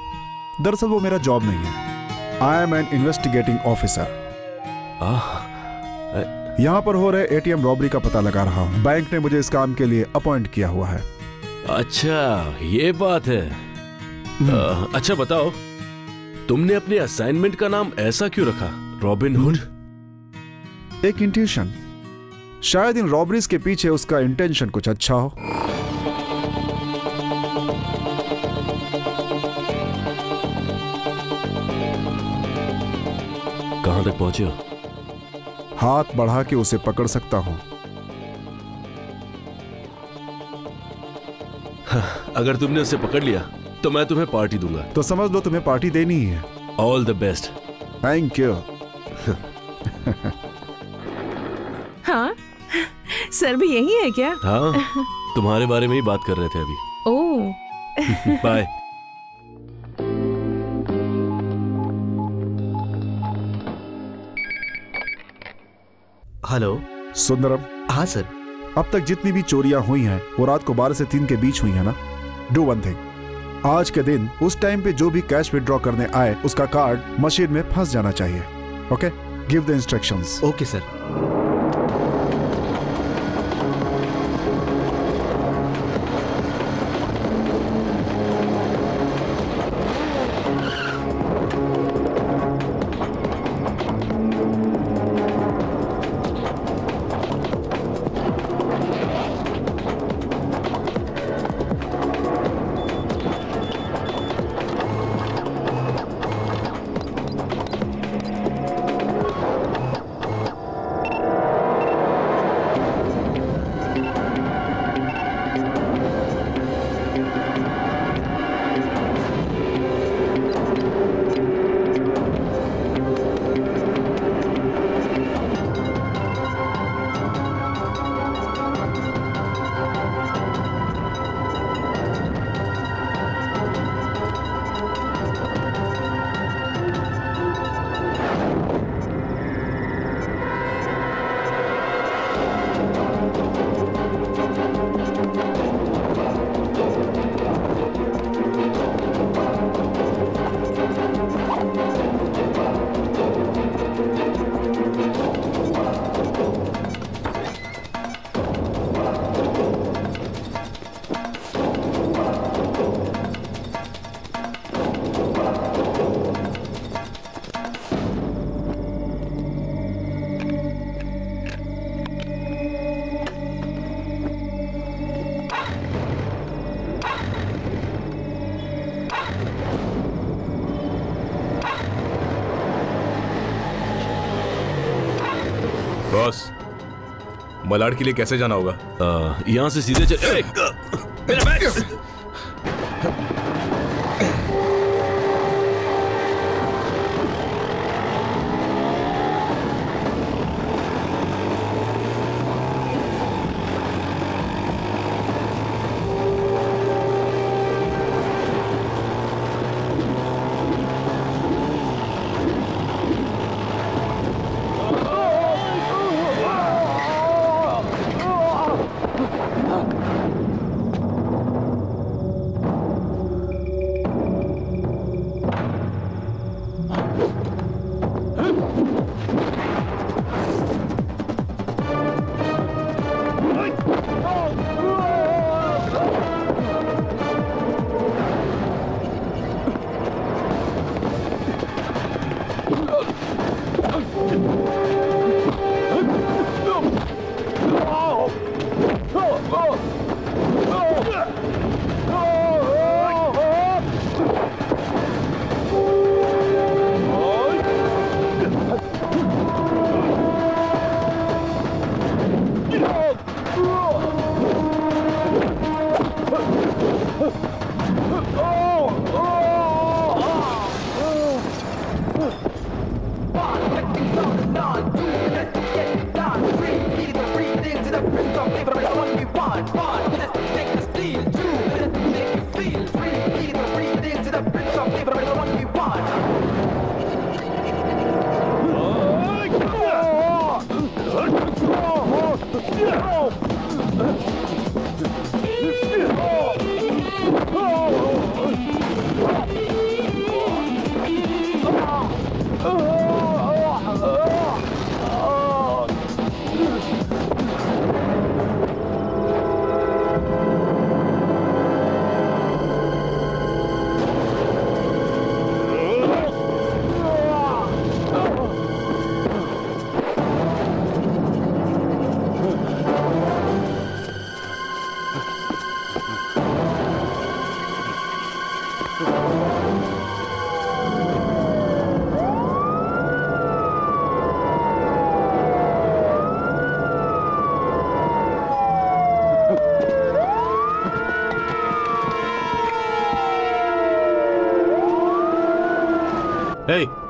दरअसल वो मेरा जॉब नहीं है। I am N investigating officer. यहां पर हो रहे एटीएम रॉबरी का पता लगा रहा हूं। बैंक ने मुझे इस काम के लिए अपॉइंट किया हुआ है। अच्छा ये बात है। अच्छा बताओ, तुमने अपने असाइनमेंट का नाम ऐसा क्यों रखा, रॉबिन हुड? एक इंट्यूशन, शायद इन रॉबरीज के पीछे उसका इंटेंशन कुछ अच्छा हो। कहां तक पहुंचे हो? हाथ बढ़ा के उसे पकड़ सकता हूं। अगर तुमने उसे पकड़ लिया तो मैं तुम्हें पार्टी दूंगा। तो समझ लो तुम्हें पार्टी देनी ही है। All the best. Thank you. हाँ, सर भी यही है क्या? हाँ, तुम्हारे बारे में ही बात कर रहे थे अभी। ओह। बाय। हेलो सुंदरम। हाँ सर। अब तक जितनी भी चोरियां हुई हैं वो रात को 12 से 3 के बीच हुई है ना। डू वन थिंग, आज के दिन उस टाइम पे जो भी कैश विड्रॉ करने आए उसका कार्ड मशीन में फंस जाना चाहिए। Okay, give the instructions. Okay sir. Boss, Malad के लिए कैसे जाना होगा? यहाँ से सीधे चल। मेरा बैग!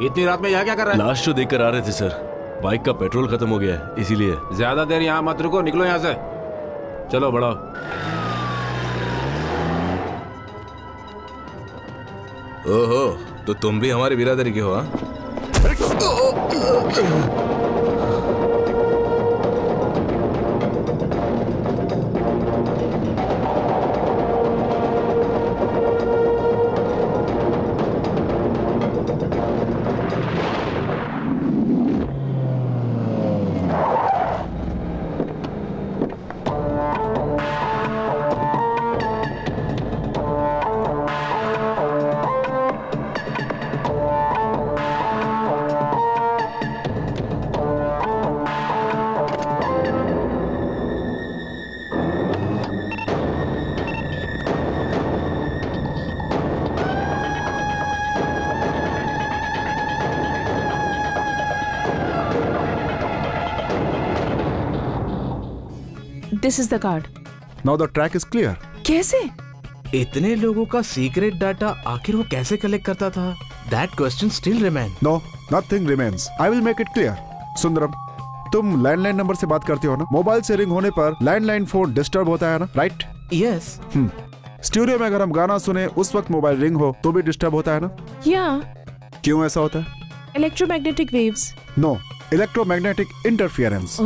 इतनी रात में यहाँ क्या कर रहा है? लास्ट शो देखकर आ रहे थे सर। बाइक का पेट्रोल खत्म हो गया है, इसीलिए। ज्यादा देर यहाँ मत रुको, निकलो यहाँ से। चलो बढ़ो। ओहो, तो तुम भी हमारी बिरादरी के हो? हाँ, This is the card. Now the track is clear. कैसे? इतने लोगों का सीक्रेट डाटा आखिर वो कैसे कलेक्ट करता था? That question still remains. No, nothing remains. I will make it clear. Sundaram, तुम लैंडलाइन नंबर से बात करते हो ना? मोबाइल से रिंग होने पर लैंडलाइन फोन डिस्टर्ब होता है ना, राइट? Yes. स्टूडियो में अगर हम गाना सुने उस वक्त मोबाइल रिंग हो तो भी डिस्टर्ब होता है ना? Yeah. क्यों ऐसा होता है? Electromagnetic waves. No. Electromagnetic interference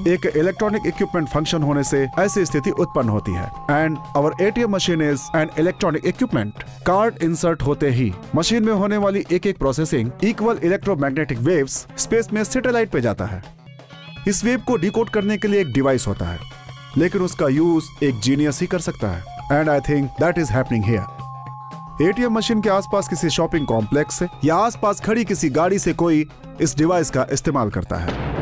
एक इलेक्ट्रॉनिक इक्विपमेंट फंक्शन होने से ऐसी स्थिति उत्पन्न होती है। And our ATM machine is an electronic equipment. Card insert होते ही मशीन में होने वाली एक एक processing equal electromagnetic waves space में सैटेलाइट पे जाता है। इस वेव को डिकोड करने के लिए एक डिवाइस होता है, लेकिन उसका यूज एक जीनियस ही कर सकता है। And I think that is happening here. ATM machine के आसपास किसी शॉपिंग कॉम्प्लेक्स से या आसपास खड़ी किसी गाड़ी से कोई इस डिवाइस का इस्तेमाल करता है।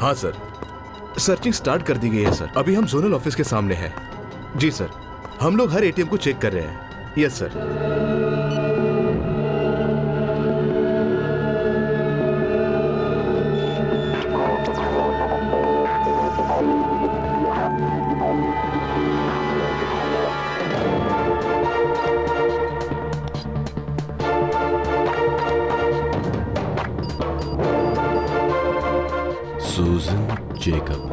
हाँ सर, सर्चिंग स्टार्ट कर दी गई है सर। अभी हम जोनल ऑफिस के सामने हैं। जी सर, हम लोग हर एटीएम को चेक कर रहे हैं। Yes sir. Susan Jacob.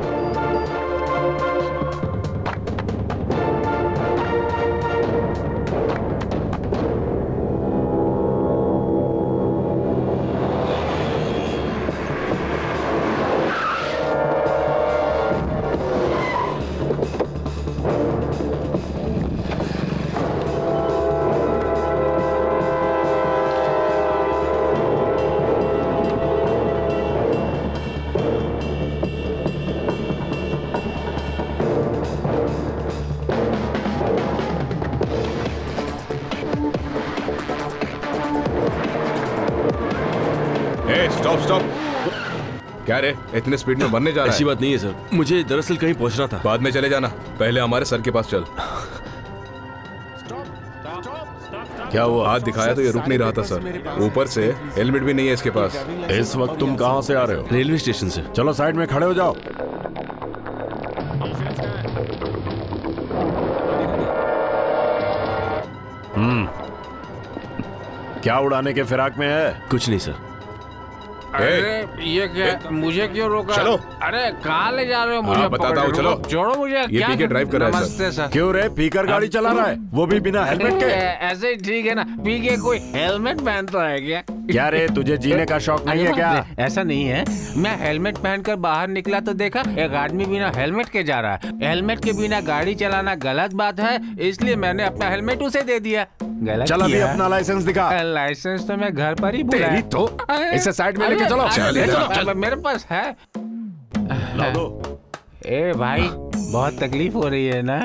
Stop stop. क्या रे, इतने स्पीड में बनने जा रहा है? ऐसी बात नहीं है सर, मुझे दरअसल कहीं पहुंचना था। बाद में चले जाना, पहले हमारे सर के पास चल। क्या हुआ? हाथ दिखाया तो ये रुक नहीं रहा था सर। ऊपर से हेलमेट भी नहीं है इसके पास। इस वक्त तुम कहाँ से आ रहे हो? रेलवे स्टेशन से। चलो साइड में खड़े हो जाओ। क्या उड़ाने के फिराक में है? कुछ नहीं सर। अरे ये क्या, मुझे क्यों रोका? चलो। अरे कहाँ ले जा रहे हो मुझे? बताता हूँ, चलो। छोड़ो मुझे। ये क्या पी के ड्राइव कर रहा है नमस्ते सर। क्यों रे, पीकर गाड़ी चला रहा है, वो भी बिना हेलमेट के? ऐसे ही ठीक है ना, पी के कोई हेलमेट पहनता है क्या? क्या रे, तुझे जीने का शौक नहीं है क्या? ऐसा नहीं है, मैं हेलमेट पहनकर बाहर निकला तो देखा एक आदमी बिना हेलमेट के जा रहा है। हेलमेट के बिना गाड़ी चलाना गलत बात है, इसलिए मैंने अपना हेलमेट उसे दे दिया। गलत चल अभी अपना लाइसेंस दिखा। लाइसेंस तो मैं घर पर ही भूला तेरी है। तो इसे साइड में लेके चलो। चलो, मेरे पास है। ला दो। ए भाई, बहुत तकलीफ हो रही है ना?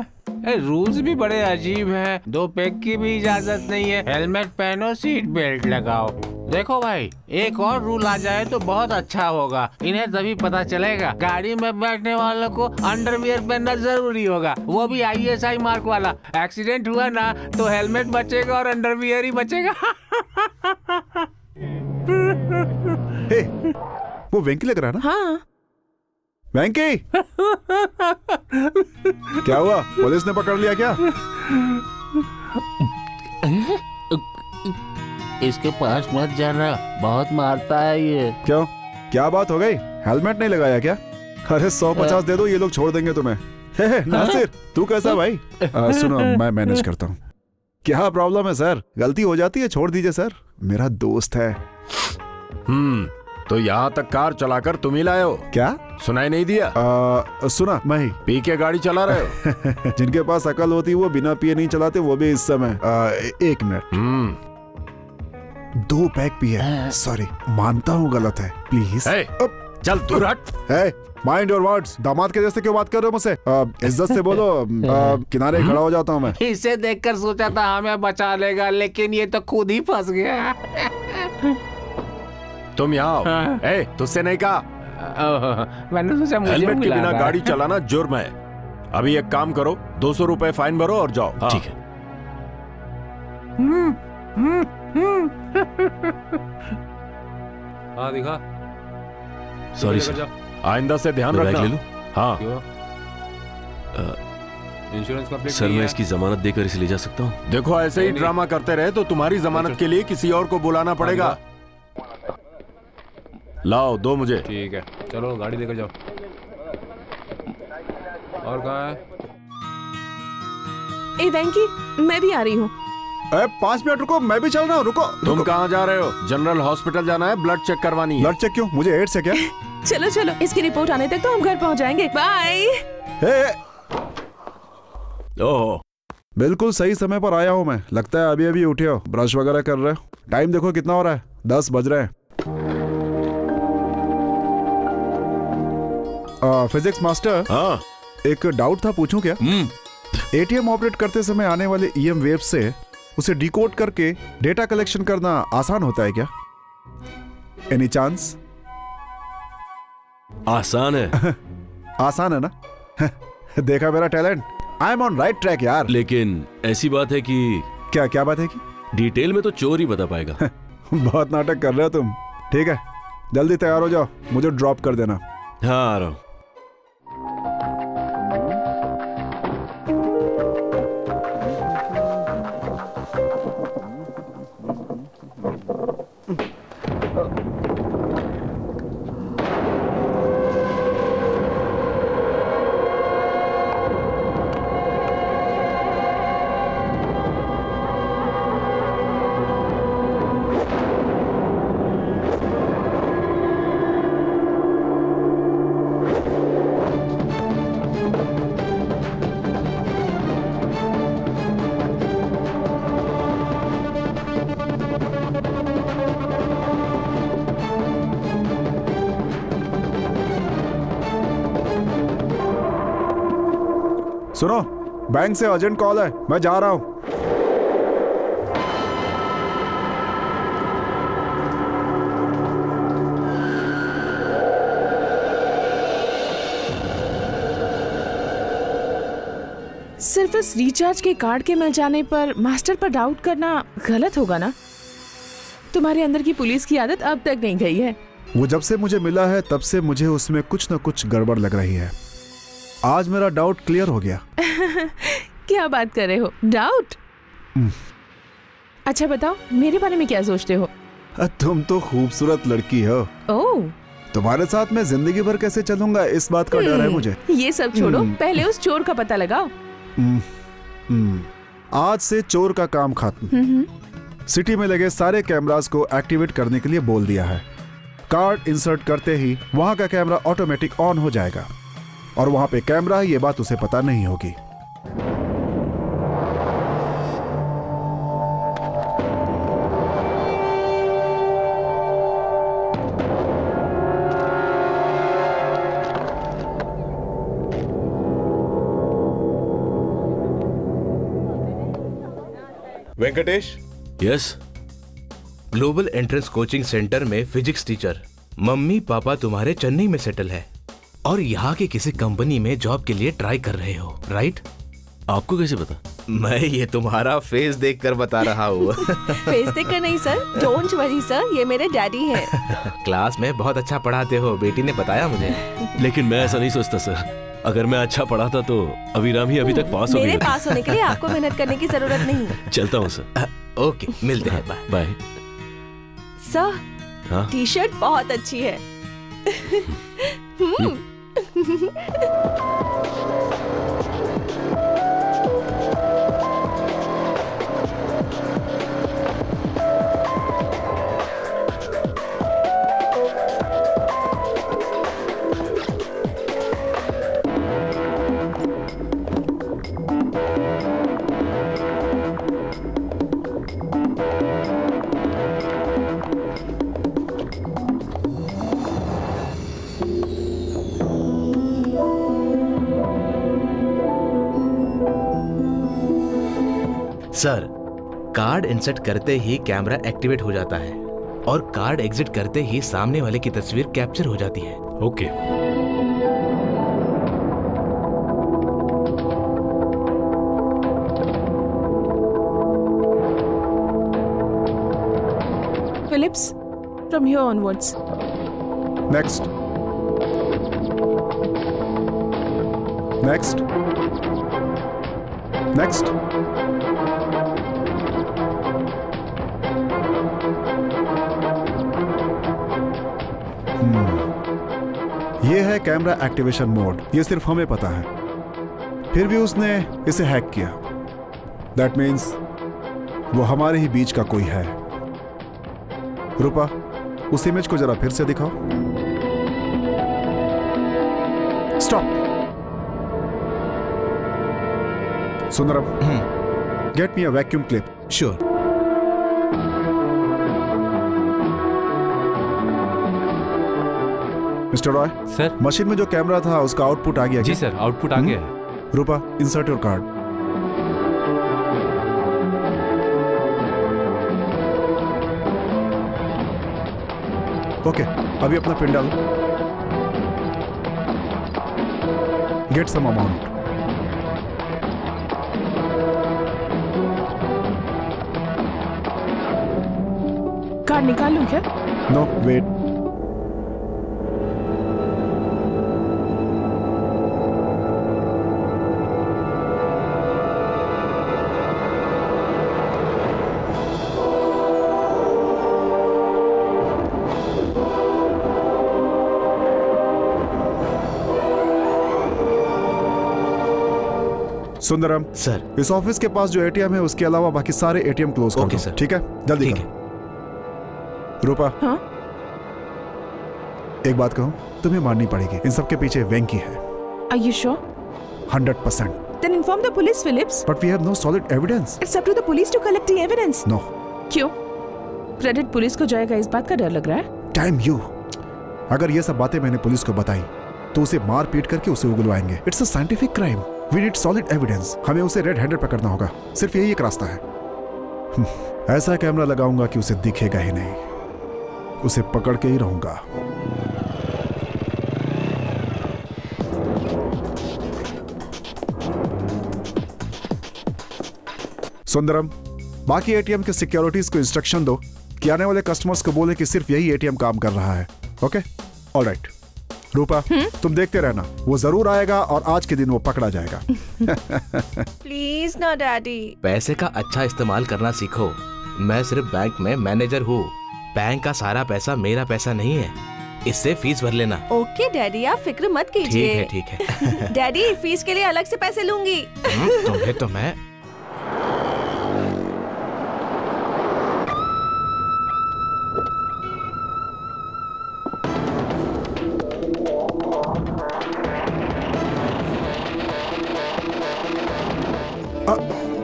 रूल्स भी बड़े अजीब हैं। 2 पैक की भी इजाजत नहीं है। हेलमेट पहनो, सीट बेल्ट लगाओ। देखो भाई, एक और रूल आ जाए तो बहुत अच्छा होगा। इन्हें तभी पता चलेगा गाड़ी में बैठने वालों को अंडरवियर पहनना जरूरी होगा, वो भी ISI मार्क वाला। एक्सीडेंट हुआ ना तो हेलमेट बचेगा और अंडरवियर ही बचेगा। हे, वो वेंकी लग रहा है ना? हाँ। वेंकी, क्या हुआ? पुलिस ने पकड़ लिया क्या? इसके पास मत जाना, बहुत मारता है ये। क्यों, क्या बात हो गई? हेलमेट नहीं लगाया क्या? अरे 150 दे दो, ये लोग छोड़ देंगे तुम्हें। हे नासिर, तू कैसा भाई? सुनो, मैं मैनेज करता हूँ। क्या प्रॉब्लम है सर? गलती हो जाती है, छोड़ दीजिए सर, मेरा दोस्त है। तो यहाँ तक कार चलाकर तुम ही लाए हो क्या? सुनाई नहीं दिया? सुना, मैं ही। पी के गाड़ी चला रहे हो? जिनके पास अकल होती है वो बिना पिए नहीं चलाते, वो भी इस समय। 1 मिनट। 2 पैक पिए। सॉरी, मानता हूँ गलत है, प्लीज। चल दूर हट। Mind your words. दामाद के जैसे क्यों बात कर रहे हो मुझसे? इज्जत से बोलो। किनारे खड़ा हो जाता हूँ मैं। इसे देखकर सोचा था हमें बचा लेगा, लेकिन ये तो खुद ही फंस गया। तुम यहाँ आओ। तुझसे नहीं कहा? मैंने सोचा मुझे हेलमेट के बिना गाड़ी चलाना जुर्म है। अभी एक काम करो, 200 रुपए फाइन भरो और जाओ। ठीक है। हाँ दिखा। सॉरी सर, आइंदा से ध्यान रखना। ले लूं? हाँ। इंश्योरेंस कंप्लीट सर, मैं इसकी जमानत देकर इसे ले जा सकता हूँ? देखो, ऐसे ही ड्रामा करते रहे तो तुम्हारी जमानत के लिए किसी और को बुलाना पड़ेगा। लाओ, दो मुझे। ठीक है, चलो गाड़ी लेकर जाओ। और कहाँ है? ए वेंकी, मैं भी आ रही हूँ। 5 मिनट रुको, मैं भी चल रहा हूँ। रुको। तुम कहाँ जा रहे हो? जनरल हॉस्पिटल जाना है, ब्लड चेक करवानी है। ब्लड चेक क्यों? मुझे एड्स है क्या? चलो चलो, इसकी रिपोर्ट आने तक तो हम घर पहुँच जाएंगे। बाय। ओह, बिल्कुल सही समय पर आया हूँ मैं। लगता है अभी अभी उठे हो, ब्रश वगैरह कर रहे हो। टाइम देखो कितना हो रहा है, 10 बज रहे हैं। Physics master. हाँ, एक डाउट था, पूछूं क्या? एटीएम ऑपरेट करते समय आने वाले EM वेव से उसे डिकोड करके डेटा कलेक्शन करना आसान होता है क्या? Any chance? आसान है। आसान है ना? देखा मेरा talent, I am on right track यार। लेकिन ऐसी बात है कि क्या बात है कि डिटेल में तो चोर ही बता पाएगा। बहुत नाटक कर रहे हो तुम। ठीक है, जल्दी तैयार हो जाओ, मुझे ड्रॉप कर देना। हाँ आ रहा हूं। सुनो, बैंक से अर्जेंट कॉल है, मैं जा रहा हूं। सिर्फ इस रिचार्ज के कार्ड के मिल जाने पर मास्टर पर डाउट करना गलत होगा ना? तुम्हारे अंदर की पुलिस की आदत अब तक नहीं गई है। वो जब से मुझे मिला है तब से मुझे उसमें कुछ न कुछ गड़बड़ लग रही है। आज मेरा डाउट क्लियर हो गया। क्या बात कर रहे हो? डाउट? अच्छा बताओ, मेरे बारे में क्या सोचते हो? तुम तो खूबसूरत लड़की हो। ओह, तुम्हारे साथ मैं जिंदगी भर कैसे चलूंगा इस बात का डर है मुझे। ये सब छोड़ो, पहले उस चोर का पता लगाओ। आज से चोर का काम खत्म। सिटी में लगे सारे कैमरास को एक्टिवेट करने के लिए बोल दिया है। कार्ड इंसर्ट करते ही वहां का कैमरा ऑटोमेटिक ऑन हो जाएगा और वहां पे कैमरा है, ये बात उसे पता नहीं होगी। Venkatesh. Yes. Global entrance coaching centre में फिजिक्स टीचर। मम्मी पापा तुम्हारे चेन्नई में सेटल है और यहाँ के किसी कंपनी में जॉब के लिए ट्राई कर रहे हो, राइट? आपको कैसे पता? मैं ये तुम्हारा फेस देखकर बता रहा हूँ। फेस देखकर नहीं सर, डोंट वरी सर, ये मेरे डैडी हैं। क्लास में बहुत अच्छा पढ़ाते हो, बेटी ने बताया मुझे। लेकिन मैं ऐसा नहीं सोचता सर। अगर मैं अच्छा पढ़ाता तो अभिराम ही अभी तक पास हो गई। मेरे पास होने के लिए आपको मेहनत करने की जरूरत नहीं। चलता हूँ सर। ओके, मिलते हैं। Bye bye. सर, हाँ? टी शर्ट बहुत अच्छी है। सर, कार्ड इंसर्ट करते ही कैमरा एक्टिवेट हो जाता है और कार्ड एग्जिट करते ही सामने वाले की तस्वीर कैप्चर हो जाती है। Okay. Phillips, from here onwards. Next. Next. Next. ये है कैमरा एक्टिवेशन मोड। ये सिर्फ हमें पता है, फिर भी उसने इसे हैक किया। दैट मीन्स वो हमारे ही बीच का कोई है। रूपा, उस इमेज को जरा फिर से दिखाओ। Stop. Sundaram, get me a vacuum clip. Sure. Mister Roy. Sir, machine में जो कैमरा था उसका आउटपुट आ गया? जी सर, आउटपुट आ गया है। रूपा, इंसर्ट योर कार्ड। ओके, अभी अपना पिन डालो। Get some amount. कार्ड निकाल लूं क्या? No wait. सुंदरम सर, इस ऑफिस के पास जो एटीएम है उसके अलावा बाकी सारे एटीएम क्लोज कर दो। सर। ठीक है, जल्दी ठीक करो। रूपा, हाँ? एक बात कहूं, तुम्हें माननी पड़ेगी, इन सब के पीछे वेंकी है। Are you sure? 100%. Then inform the police, Phillips. But we have no solid evidence. It's up to the police to collect the evidence. No. क्यों? क्रेडिट पुलिस को जाएगा, इस बात का डर लग रहा है? Damn you. अगर ये सब बातें मैंने पुलिस को बताई तो उसे मार पीट करके उसे उगलवाएंगे। It's a scientific crime. We need solid evidence. हमें उसे रेड हैंडेड पकड़ना होगा, सिर्फ यही एक रास्ता है। ऐसा कैमरा लगाऊंगा कि उसे दिखेगा ही नहीं, उसे पकड़ के ही रहूंगा। सुंदरम, बाकी एटीएम के सिक्योरिटीज को इंस्ट्रक्शन दो कि आने वाले कस्टमर्स को बोले कि सिर्फ यही एटीएम काम कर रहा है। Okay, alright. रूपा, तुम देखते रहना, वो जरूर आएगा और आज के दिन वो पकड़ा जाएगा। प्लीज ना डैडी। पैसे का अच्छा इस्तेमाल करना सीखो। मैं सिर्फ बैंक में मैनेजर हूँ। बैंक का सारा पैसा मेरा पैसा नहीं है, इससे फीस भर लेना। ओके डैडी, आप फिक्र मत कीजिए। ठीक है। डैडी, फीस के लिए अलग से पैसे लूंगी। तुम्हें तो मैं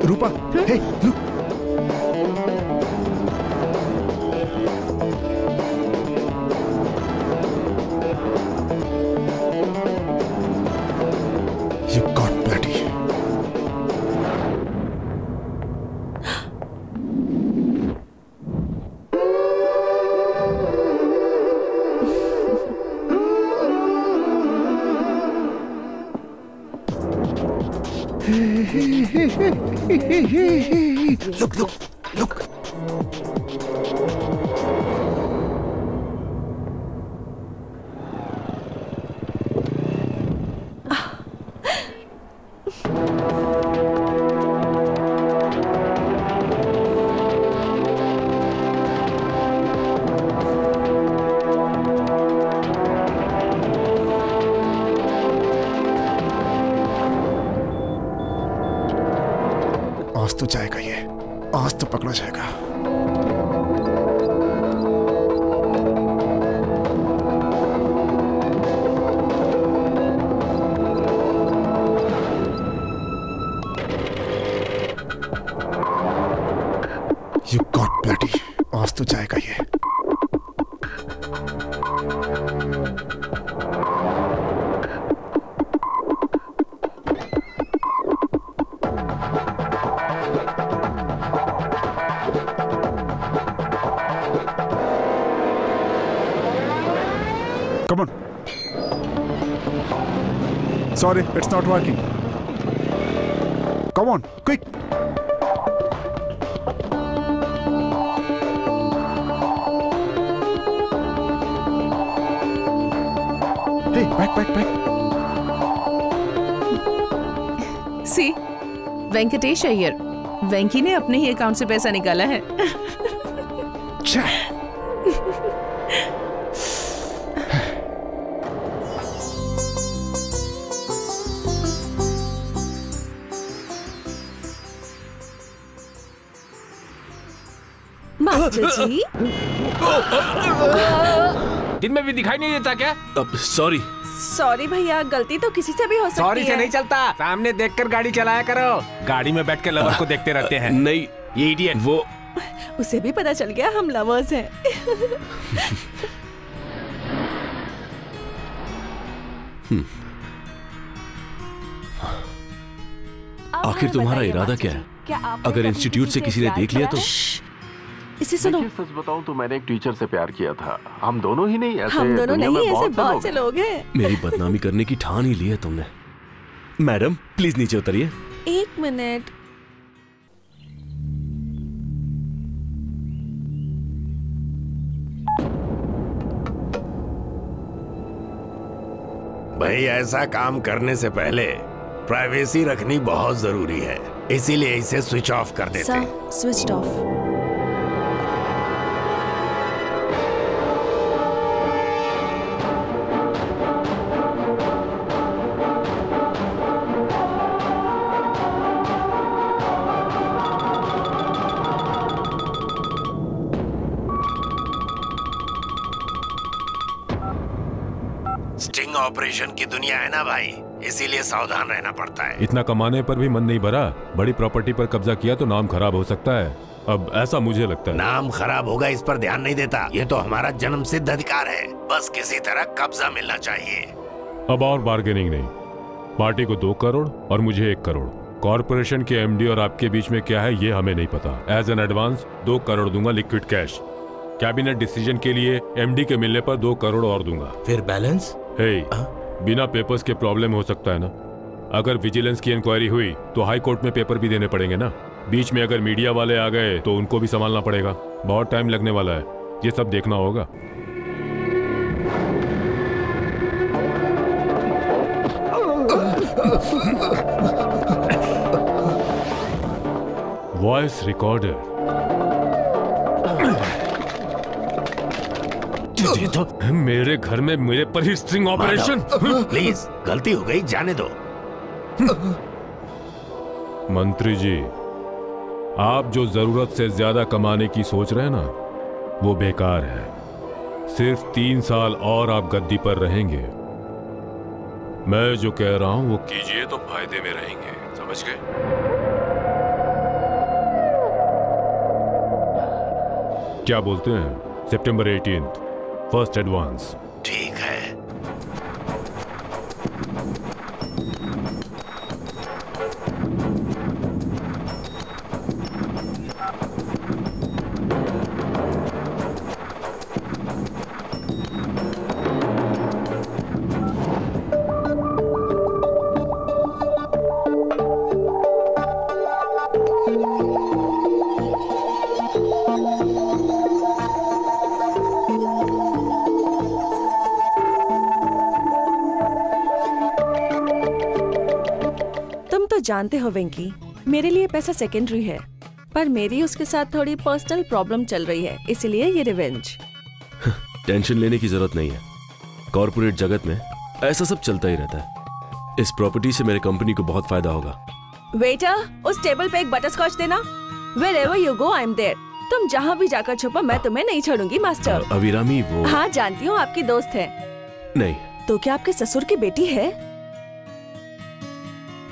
रूपा, हे, look. You got bloody. Look. आज तो जाएगा ये, आज तो पकड़ा जाएगा। You got bloody, आज तो जाएगा ये। Come on. Sorry, it's not working. Come on, quick. Hey, back. See, Venkatesh Iyer, वेंकी ने अपने ही अकाउंट से पैसा निकाला है। मास्टर जी, दिन में भी दिखाई नहीं देता क्या? सॉरी भैया, गलती तो किसी से भी हो सकती है। सॉरी से नहीं चलता, सामने देखकर गाड़ी चलाया करो। गाड़ी में बैठ के लवर को देखते रहते हैं। नहीं, ये इडियट। वो उसे भी पता चल गया हम लवर्स हैं। आखिर तुम्हारा इरादा क्या है? अगर इंस्टीट्यूट से किसी ने देख लिया तो? इसे सुनो। सच बताऊं तो मैंने एक टीचर से प्यार किया था। हम दोनों ही नहीं, ऐसे हम दोनों नहीं, ऐसे बहुत से लोग लोग हैं। मेरी बदनामी करने की ठान ही ली है तुमने। मैडम प्लीज नीचे उतरिए। 1 मिनट। भाई ऐसा काम करने से पहले प्राइवेसी रखनी बहुत जरूरी है, इसीलिए इसे स्विच ऑफ कर देते हैं। Switch off. स्टिंग ऑपरेशन की दुनिया है ना भाई, इसीलिए सावधान रहना पड़ता है। इतना कमाने पर भी मन नहीं भरा, बड़ी प्रॉपर्टी पर कब्जा किया तो नाम खराब हो सकता है। अब ऐसा मुझे लगता है। नाम खराब होगा इस पर ध्यान नहीं देता, ये तो हमारा जन्मसिद्ध अधिकार है, बस किसी तरह कब्जा मिलना चाहिए। अब और बार्गेनिंग नहीं, पार्टी को 2 करोड़ और मुझे 1 करोड़। कॉर्पोरेशन के एमडी और आपके बीच में क्या है ये हमें नहीं पता। एज एन एडवांस 2 करोड़ दूंगा लिक्विड कैश। कैबिनेट डिसीजन के लिए एमडी के मिलने पर 2 करोड़ और दूंगा। फिर बैलेंस? बिना पेपर्स के प्रॉब्लम हो सकता है ना। अगर विजिलेंस की इंक्वायरी हुई तो हाई कोर्ट में पेपर भी देने पड़ेंगे ना। बीच में अगर मीडिया वाले आ गए तो उनको भी संभालना पड़ेगा, बहुत टाइम लगने वाला है, ये सब देखना होगा। वॉइस रिकॉर्डर मेरे घर में मेरे पर ही स्ट्रिंग ऑपरेशन। प्लीज गलती हो गई, जाने दो। मंत्री जी, आप जो जरूरत से ज्यादा कमाने की सोच रहे हैं ना, वो बेकार है। सिर्फ 3 साल और आप गद्दी पर रहेंगे। मैं जो कह रहा हूं वो कीजिए तो फायदे में रहेंगे, समझ गए? क्या बोलते हैं? सितंबर 18 फर्स्ट एडवांस। ठीक है। जानते हो वेंकी, मेरे लिए पैसा सेकेंडरी है, पर मेरी उसके साथ थोड़ी पर्सनल प्रॉब्लम चल रही है, इसलिए ये रिवेंज। टेंशन लेने की जरूरत नहीं है, कॉर्पोरेट जगत में ऐसा सब चलता ही रहता है। इस प्रॉपर्टी से मेरे कंपनी को बहुत फायदा होगा। वेटर, उस टेबल पे एक बटरस्कॉच देना। Wherever you go, I'm there। तुम जहाँ भी जाकर छुपो, मैं तुम्हें नहीं छोड़ूंगी मास्टर। अभिरामी वो। हाँ जानती हूँ, आपकी दोस्त है। नहीं। तो क्या आपके ससुर की बेटी है?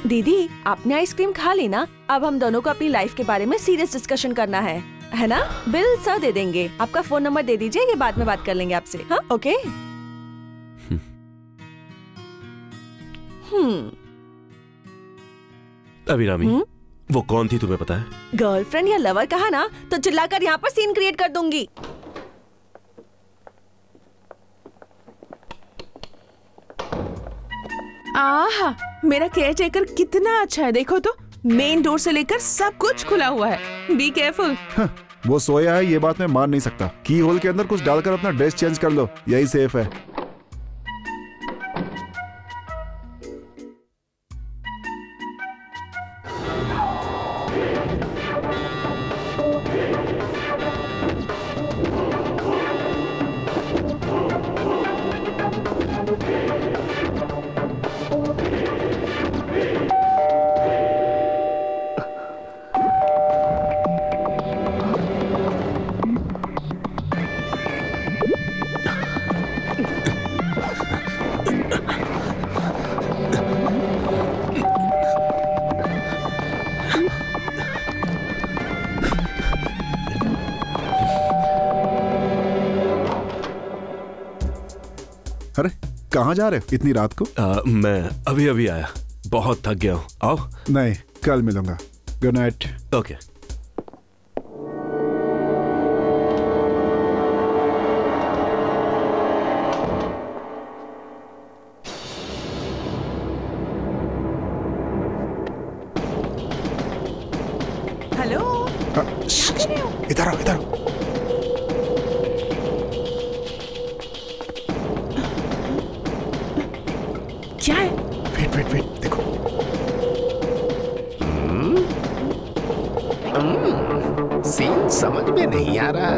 दीदी, आपने आइसक्रीम खा ली ना? अब हम दोनों को अपनी लाइफ के बारे में सीरियस डिस्कशन करना है ना? बिल सर दे देंगे। आपका फोन नंबर दे दीजिए, ये बाद में बात कर लेंगे आपसे। हाँ, ओके। अभिरामी, वो कौन थी तुम्हें पता है? गर्लफ्रेंड या लवर कहा ना तो चिल्लाकर यहाँ पर सीन क्रिएट कर दूंगी। आहा, मेरा केयर टेकर कितना अच्छा है, देखो तो मेन डोर से लेकर सब कुछ खुला हुआ है। Be careful. वो सोया है, ये बात मैं मान नहीं सकता। की होल के अंदर कुछ डालकर अपना ड्रेस चेंज कर लो, यही सेफ है। अरे कहाँ जा रहे हो इतनी रात को? मैं अभी अभी आया, बहुत थक गया हूँ। आओ। नहीं, कल मिलूंगा। Good night. ओके। हेलो, क्या कर रहे हो? इधर आओ, इधर आओ। क्या है? वेट वेट वेट, देखो। सीन समझ में नहीं आ रहा।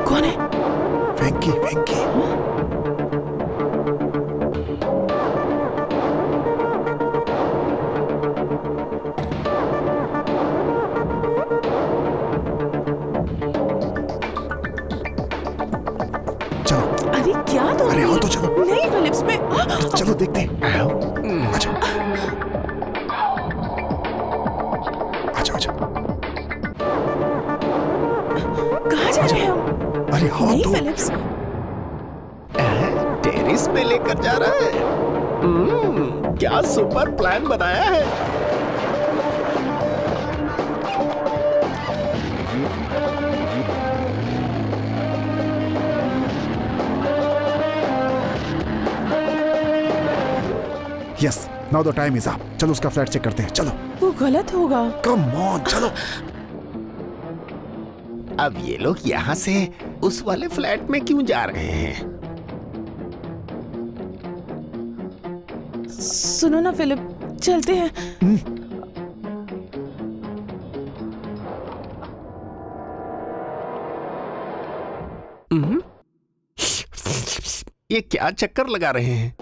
कौन है? वेंकी, वेंकी। अरे क्या तो? अरे आओ तो चलो। नहीं फिलिप्स में। चलो देखते हैं। अच्छा अच्छा अच्छा। कहाँ जा रहे हो? अरे आओ नहीं तो। फिलिप्स। टेरिस पे लेकर जा रहा है। क्या सुपर प्लान बनाया है। Yes, now the time is up. चलो उसका फ्लैट चेक करते हैं, चलो। वो गलत होगा। कम ऑन, चलो। अब ये लोग यहाँ से उस वाले फ्लैट में क्यों जा रहे हैं? सुनो ना फिलिप, चलते हैं। ये क्या चक्कर लगा रहे हैं?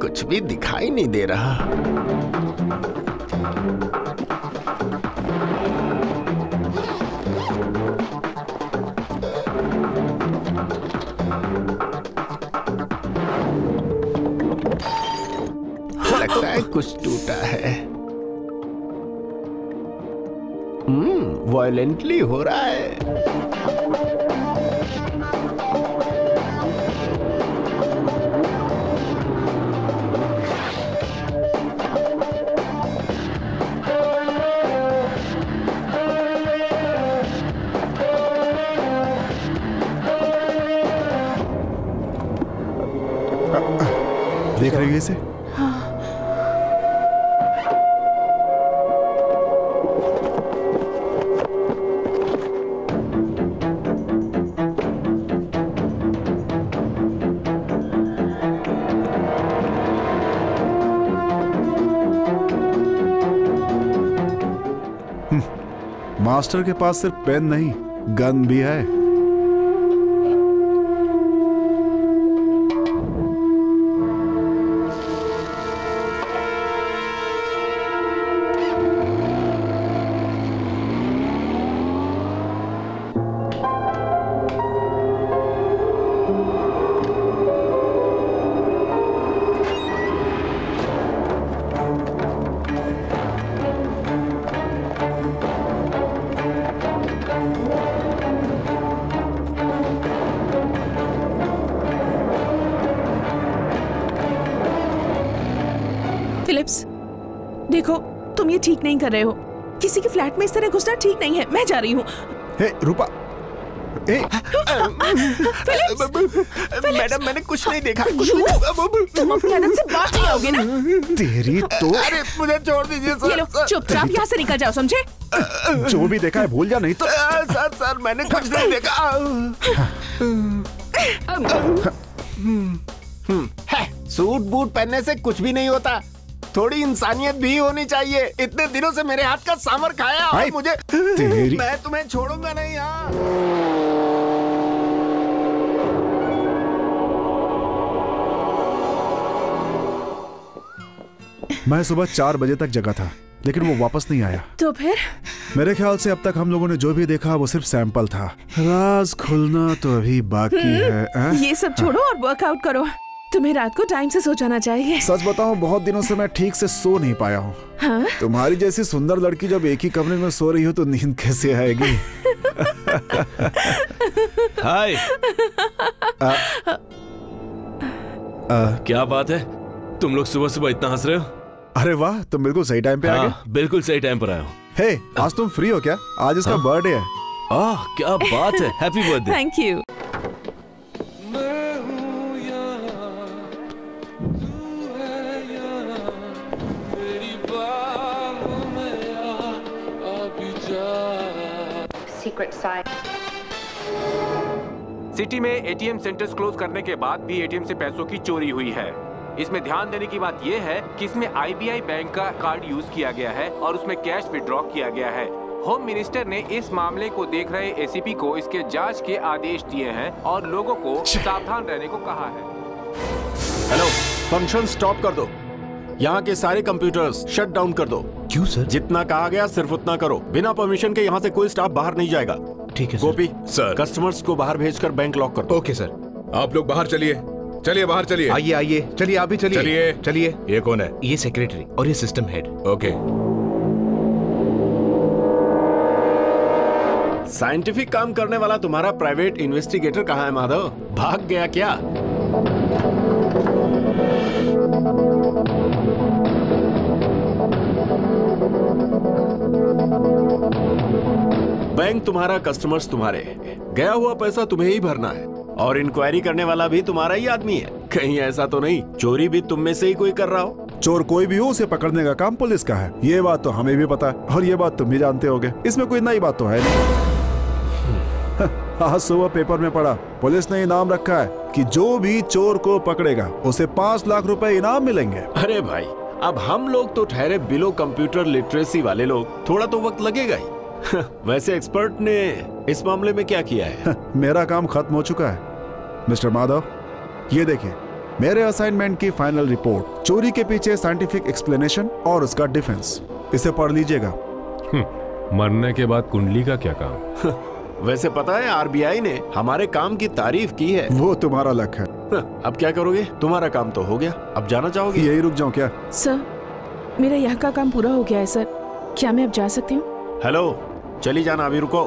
कुछ भी दिखाई नहीं दे रहा। लगता है कुछ टूटा है। वायलेंटली हो रहा है। देख रही है इसे? मास्टर के पास सिर्फ पेन नहीं, गन भी है। फिलिप्स, देखो तुम ये ठीक नहीं कर रहे हो। किसी के फ्लैट में इस तरह घुसना ठीक नहीं है। मैं जा रही हूँ। हे रूपा, मैडम मैंने कुछ नहीं देखा। तुम अपनी आदत से बात नहीं आओगे ना। तेरी तो। अरे मुझे छोड़ दीजिए सर। ये लो, चुपचाप यहाँ से निकल जाओ, समझे? जो भी देखा है भूल जा, नहीं तो। सर मैंने कुछ नहीं देखा। सूट बूट पहनने से कुछ भी नहीं होता। थोड़ी इंसानियत भी होनी चाहिए। इतने दिनों से मेरे हाथ का सांभर खाया और मुझे मैं तुम्हें छोड़ूंगा नहीं। यहाँ मैं सुबह 4 बजे तक जगा था, लेकिन वो वापस नहीं आया। तो फिर? मेरे ख्याल से अब तक हम लोगों ने जो भी देखा वो सिर्फ सैंपल था। राज खुलना तो अभी बाकी है। ये सब छोड़ो और वर्कआउट करो। तुम्हें रात को टाइम से सो जाना चाहिए। सच बताऊं, बहुत दिनों से मैं ठीक से सो नहीं पाया हूँ। हाँ? तुम्हारी जैसी सुंदर लड़की जब एक ही कमरे में सो रही हो तो नींद कैसे आएगी? हाय। क्या बात है, तुम लोग सुबह सुबह इतना हंस रहे हो? अरे वाह, तुम बिल्कुल सही टाइम पे आ गए। बिल्कुल सही टाइम पर आया हूँ। हे, आज तुम फ्री हो क्या? आज इसका बर्थडे है। क्या बात है, happy birthday. Thank you. City में एटीएम सेंटर्स क्लोज करने के बाद भी एटीएम से पैसों की चोरी हुई है। इसमें ध्यान देने की बात यह है कि इसमें आईबीआई बैंक का कार्ड यूज किया गया है और उसमें कैश विड्रॉ किया गया है। होम मिनिस्टर ने इस मामले को देख रहे एसीपी को इसके जांच के आदेश दिए हैं और लोगों को सावधान रहने को कहा है। हेलो, फंक्शन स्टॉप कर दो। यहाँ के सारे कंप्यूटर्स शट डाउन कर दो। क्यों सर? जितना कहा गया सिर्फ उतना करो। बिना परमिशन के यहाँ से कोई स्टाफ बाहर नहीं जाएगा। ठीक है गोपी सर। कस्टमर्स को बाहर भेजकर बैंक लॉक कर दो। Okay sir. आप लोग बाहर चलिए, चलिए बाहर चलिए। आइए आइए, चलिए आप भी चलिए। चलिए चलिए। ये कौन है? ये सेक्रेटरी और ये सिस्टम हेड। ओके। साइंटिफिक काम करने वाला तुम्हारा प्राइवेट इन्वेस्टिगेटर कहाँ है माधव? भाग गया क्या? बैंक तुम्हारा, कस्टमर्स तुम्हारे, गया हुआ पैसा तुम्हें ही भरना है और इंक्वायरी करने वाला भी तुम्हारा ही आदमी है। कहीं ऐसा तो नहीं चोरी भी तुम में से ही कोई कर रहा हो? चोर कोई भी हो, उसे पकड़ने का काम पुलिस का है। ये बात तो हमें भी पता है और ये बात तुम भी जानते होगे। इसमें कोई नई बात तो है नहीं। आज सुबह पेपर में पढ़ा, पुलिस ने इनाम रखा है कि जो भी चोर को पकड़ेगा उसे 5 लाख रुपए इनाम मिलेंगे। अरे भाई, अब हम लोग तो ठहरे बिलो कंप्यूटर लिटरेसी वाले लोग, थोड़ा तो वक्त लगेगा ही। वैसे एक्सपर्ट ने इस मामले में क्या किया है? मेरा काम खत्म हो चुका है मिस्टर माधव। ये देखिए मेरे असाइनमेंट की फाइनल रिपोर्ट, चोरी के पीछे साइंटिफिक एक्सप्लेनेशन और उसका डिफेंस। इसे पढ़ लीजिएगा। मरने के बाद कुंडली का क्या काम? वैसे पता है आरबीआई ने हमारे काम की तारीफ की है। वो तुम्हारा लक है। अब क्या करोगे? तुम्हारा काम तो हो गया, अब जाना चाहोगे? यही रुक जाऊं क्या? सर, मेरा यहाँ का काम पूरा हो गया है सर। क्या मैं अब जा सकती हूँ? हेलो, चली जाना, अभी रुको।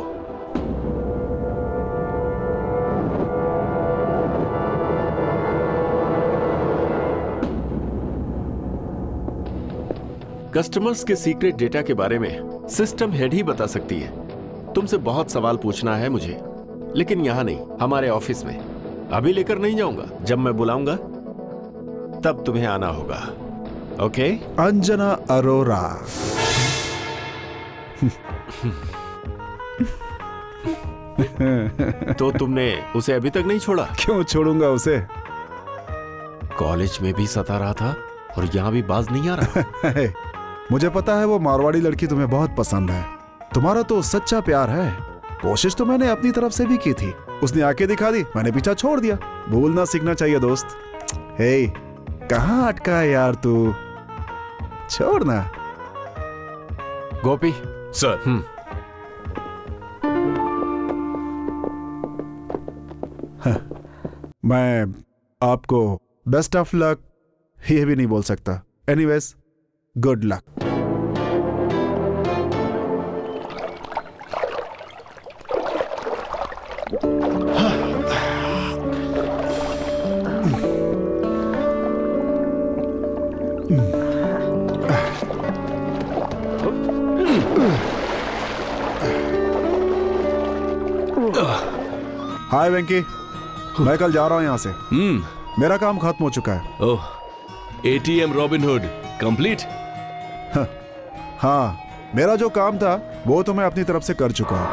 कस्टमर्स के सीक्रेट डेटा के बारे में सिस्टम हेड ही बता सकती है। तुमसे बहुत सवाल पूछना है मुझे, लेकिन यहाँ नहीं, हमारे ऑफिस में। अभी लेकर नहीं जाऊंगा, जब मैं बुलाऊंगा तब तुम्हें आना होगा। ओके? अंजना अरोरा। तो तुमने उसे अभी तक नहीं छोड़ा? क्यों छोड़ूंगा उसे? कॉलेज में भी सता रहा था और यहाँ भी बाज नहीं आ रहा। मुझे पता है वो मारवाड़ी लड़की तुम्हें बहुत पसंद है। तुम्हारा तो सच्चा प्यार है। कोशिश तो मैंने अपनी तरफ से भी की थी, उसने आके दिखा दी, मैंने पीछा छोड़ दिया। भूलना सीखना चाहिए दोस्त। हे, कहाँ अटका है यार तू? छोड़ना। गोपी सर। मैं आपको बेस्ट ऑफ लक ये भी नहीं बोल सकता। Anyways, good luck. Hi Venky, मैं कल जा रहा हूँ यहाँ से। मेरा काम खत्म हो चुका है। ओह, एटीएम रॉबिनहुड कंप्लीट? हाँ, मेरा जो काम था वो तो मैं अपनी तरफ से कर चुका हूँ।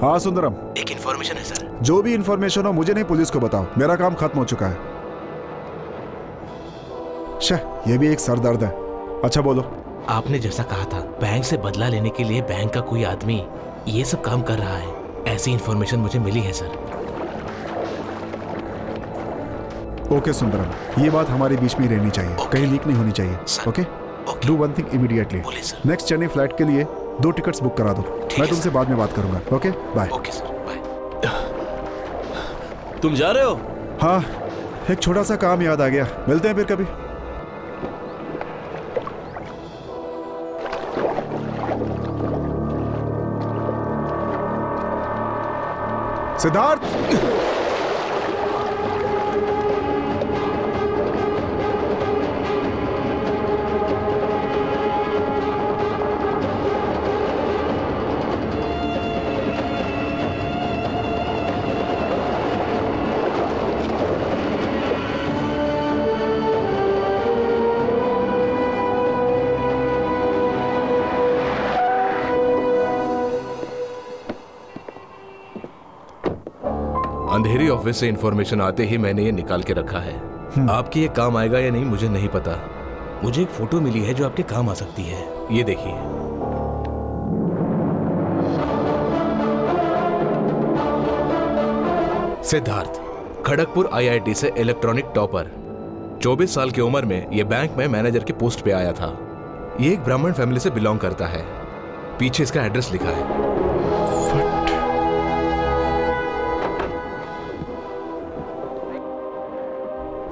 हाँ सुंदरम, एक इंफॉर्मेशन है सर। जो भी इंफॉर्मेशन हो मुझे नहीं, पुलिस को बताओ। मेरा काम खत्म हो चुका है। ये भी एक सरदर्द है। अच्छा बोलो। आपने जैसा कहा था, बैंक से बदला लेने के लिए बैंक का कोई आदमी ये सब काम कर रहा है, ऐसी इंफॉर्मेशन मुझे मिली है सर। ओके सुंदरम, ये बात हमारे बीच में ही रहनी चाहिए। कहीं लीक नहीं होनी चाहिए। Okay? Do one thing immediately. Next Chennai flight के लिए 2 टिकट्स बुक करा दो। मैं तुमसे बाद में बात करूंगा। Okay bye. Okay sir, bye. तुम जा रहे हो? हाँ, एक छोटा सा काम याद आ गया। मिलते हैं फिर कभी। सिद्धार्थ, अंधेरी ऑफिस से इंफॉर्मेशन आते ही मैंने ये निकाल के रखा है। आपके ये काम आएगा या नहीं मुझे नहीं पता। मुझे एक फोटो मिली है जो आपके काम आ सकती है। ये देखिए। सिद्धार्थ, खड़गपुर आईआईटी से इलेक्ट्रॉनिक टॉपर, 24 साल की उम्र में ये बैंक में मैनेजर के पोस्ट पे आया था। ये एक ब्राह्मण फैमिली से बिलोंग करता है। पीछे इसका एड्रेस लिखा है।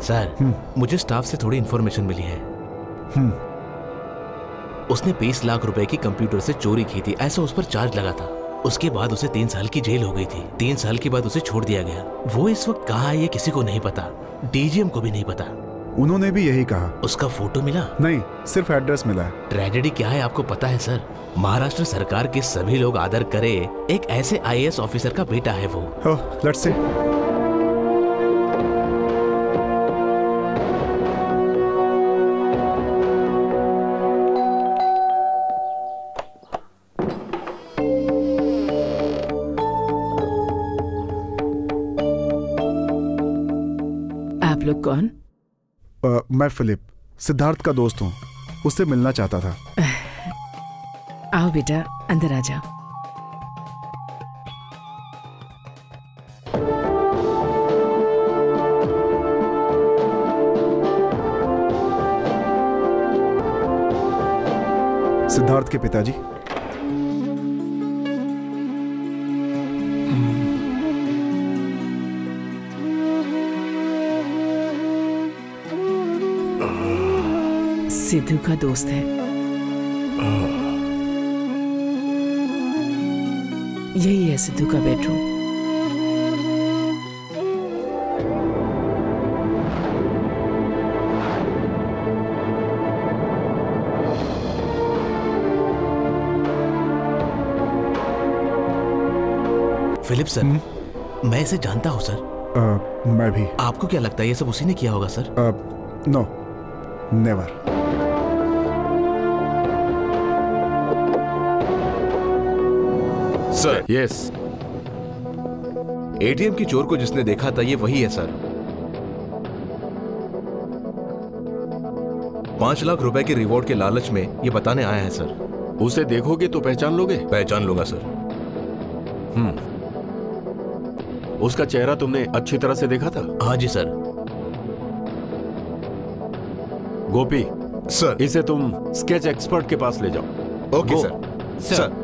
सर, मुझे स्टाफ से थोड़ी इंफॉर्मेशन मिली है। उसने 20 लाख रुपए की कंप्यूटर से चोरी की थी, ऐसा उस पर चार्ज लगा था। उसके बाद उसे 3 साल की जेल हो गई थी। 3 साल के बाद उसे छोड़ दिया गया। वो इस वक्त कहाँ है ये किसी को नहीं पता, डीजीएम को भी नहीं पता। उन्होंने भी यही कहा। उसका फोटो मिला? नहीं, सिर्फ एड्रेस मिला है। ट्रेजेडी क्या है आपको पता है सर? महाराष्ट्र सरकार के सभी लोग आदर करे एक ऐसे आईएएस ऑफिसर का बेटा है वो। Let's see. आप लोग कौन? मैं फिलिप, सिद्धार्थ का दोस्त हूँ। उससे मिलना चाहता था। आओ बेटा, अंदर आ जाओ। सिद्धार्थ के पिताजी। सिद्धू का दोस्त है। यही है सिद्धू का बेडरूम। फिलिप सर, मैं इसे जानता हूँ सर। मैं भी। आपको क्या लगता है ये सब उसी ने किया होगा sir? No, never. Sir. Yes. ATM की चोर को जिसने देखा था ये वही है सर। 5 लाख रुपए के रिवॉर्ड के लालच में ये बताने आया है सर। उसे देखोगे तो पहचान लोगे? पहचान लूंगा सर। उसका चेहरा तुमने अच्छी तरह से देखा था? हाँ जी सर। गोपी सर, इसे तुम स्केच एक्सपर्ट के पास ले जाओ। Okay sir. सर।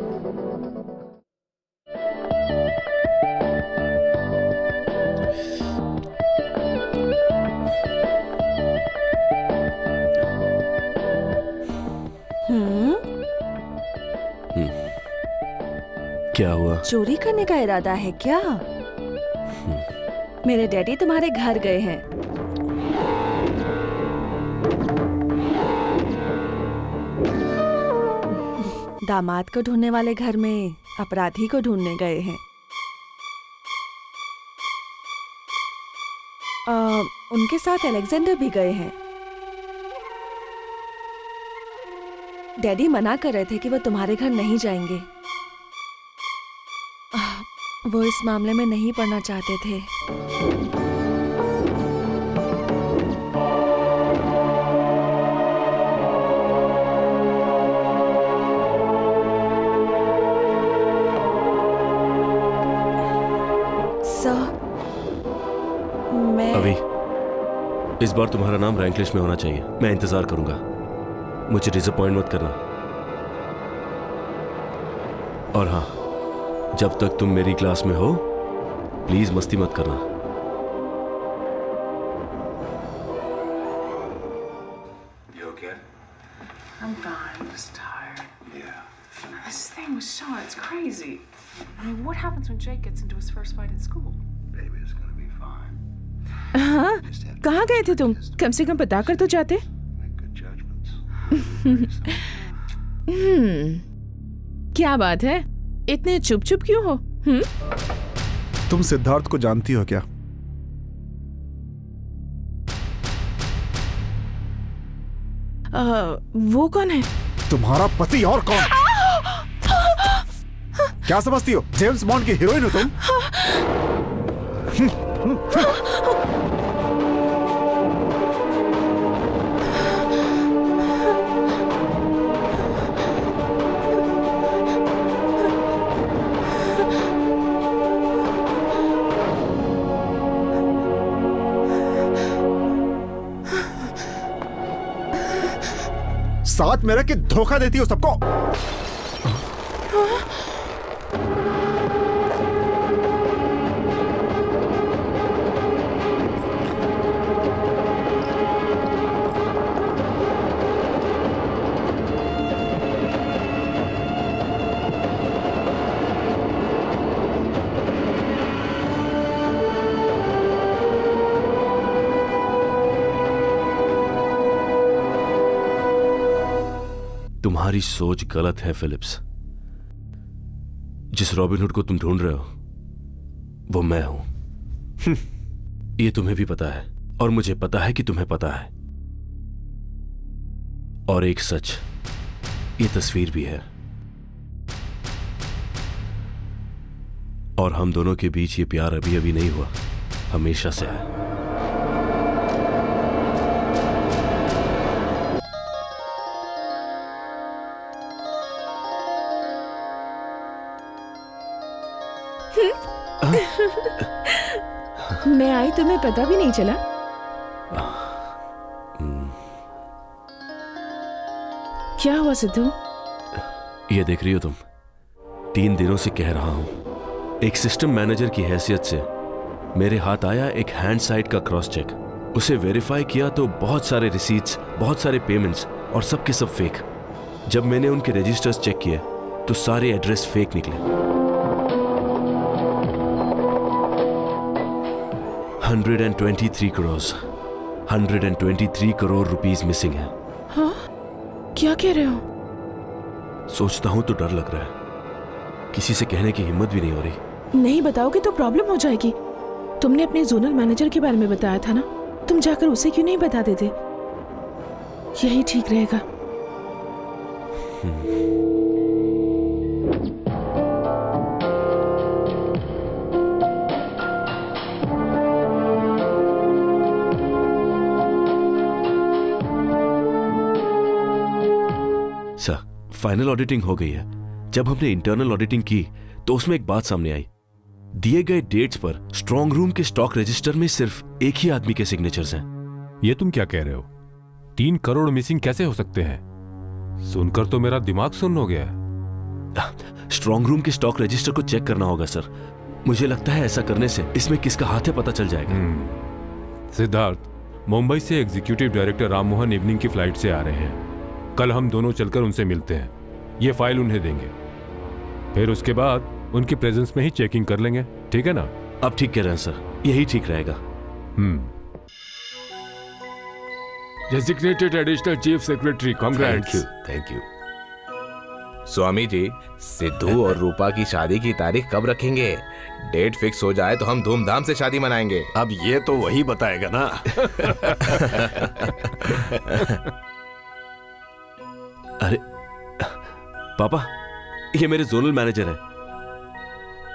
क्या हुआ? चोरी करने का इरादा है क्या? मेरे डैडी तुम्हारे घर गए हैं। दामाद को ढूंढने वाले घर में अपराधी को ढूंढने गए हैं। उनके साथ अलेक्जेंडर भी गए हैं। डैडी मना कर रहे थे कि वो तुम्हारे घर नहीं जाएंगे। वो इस मामले में नहीं पड़ना चाहते थे। अभी इस बार तुम्हारा नाम रैंक लिस्ट में होना चाहिए। मैं इंतजार करूंगा। मुझे डिसअपॉइंट मत करना। और हाँ, जब तक तुम मेरी क्लास में हो प्लीज मस्ती मत करना। This thing with Shaw, it's crazy. I mean, what happens when Jake gets into his first fight at school? Baby's gonna be fine. हाँ, कहाँ गए थे तुम? कम से कम बता कर तो जाते। क्या बात है? इतने चुप चुप क्यों हो? तुम सिद्धार्थ को जानती हो क्या? वो कौन है? तुम्हारा पति और कौन? क्या समझती हो? जेम्स बॉन्ड की हीरोइन हो तुम? साथ मेरा कि धोखा देती हो सबको। तुम्हारी सोच गलत है फिलिप्स। जिस रॉबिनहुड को तुम ढूंढ रहे हो वो मैं हूं। ये तुम्हें भी पता है और मुझे पता है कि तुम्हें पता है। और एक सच, ये तस्वीर भी है। और हम दोनों के बीच ये प्यार अभी अभी नहीं हुआ, हमेशा से है। मैं आई तुम्हें पता भी नहीं चला? क्या हुआ सिद्धू? ये देख रही हो तुम? 3 दिनों से कह रहा हूं, एक सिस्टम मैनेजर की हैसियत से मेरे हाथ आया एक हैंड साइट का क्रॉस चेक। उसे वेरीफाई किया तो बहुत सारे रिसीट्स, बहुत सारे पेमेंट्स और सब के सब फेक। जब मैंने उनके रजिस्टर्स चेक किए तो सारे एड्रेस फेक निकले। 123 करोड़ रुपीस मिसिंग है। हाँ? क्या कह रहे हो? सोचता हूं तो डर लग रहा है, किसी से कहने की हिम्मत भी नहीं हो रही। नहीं बताओगे तो प्रॉब्लम हो जाएगी। तुमने अपने जोनल मैनेजर के बारे में बताया था ना, तुम जाकर उसे क्यों नहीं बता देते? यही ठीक रहेगा। सर, फाइनल ऑडिटिंग हो गई है। जब हमने इंटरनल ऑडिटिंग की तो उसमें एक बात सामने आई। दिए गए डेट्स पर स्ट्रांग रूम के स्टॉक रजिस्टर में सिर्फ एक ही आदमी के सिग्नेचर्स हैं। ये तुम क्या कह रहे हो? 3 करोड़ मिसिंग कैसे हो सकते हैं? सुनकर तो मेरा दिमाग सुन्न हो गया है। स्ट्रांग रूम के स्टॉक रजिस्टर को चेक करना होगा सर। मुझे लगता है ऐसा करने से इसमें किसका हाथ है पता चल जाएगा। सिद्धार्थ, मुंबई से एग्जीक्यूटिव डायरेक्टर राममोहन इवनिंग की फ्लाइट से आ रहे हैं। कल हम दोनों चलकर उनसे मिलते हैं। ये फाइल उन्हें देंगे, फिर उसके बाद उनकी प्रेजेंस में ही चेकिंग कर लेंगे। ठीक है ना? अब ठीक कह रहे हैं सर, यही ठीक रहेगा। Designated additional chief secretary, congrats. Thank you. Swami ji, Sidhu और रूपा की शादी की तारीख कब रखेंगे? डेट फिक्स हो जाए तो हम धूमधाम से शादी मनाएंगे। अब ये तो वही बताएगा ना। अरे पापा, ये मेरे जोनल मैनेजर है।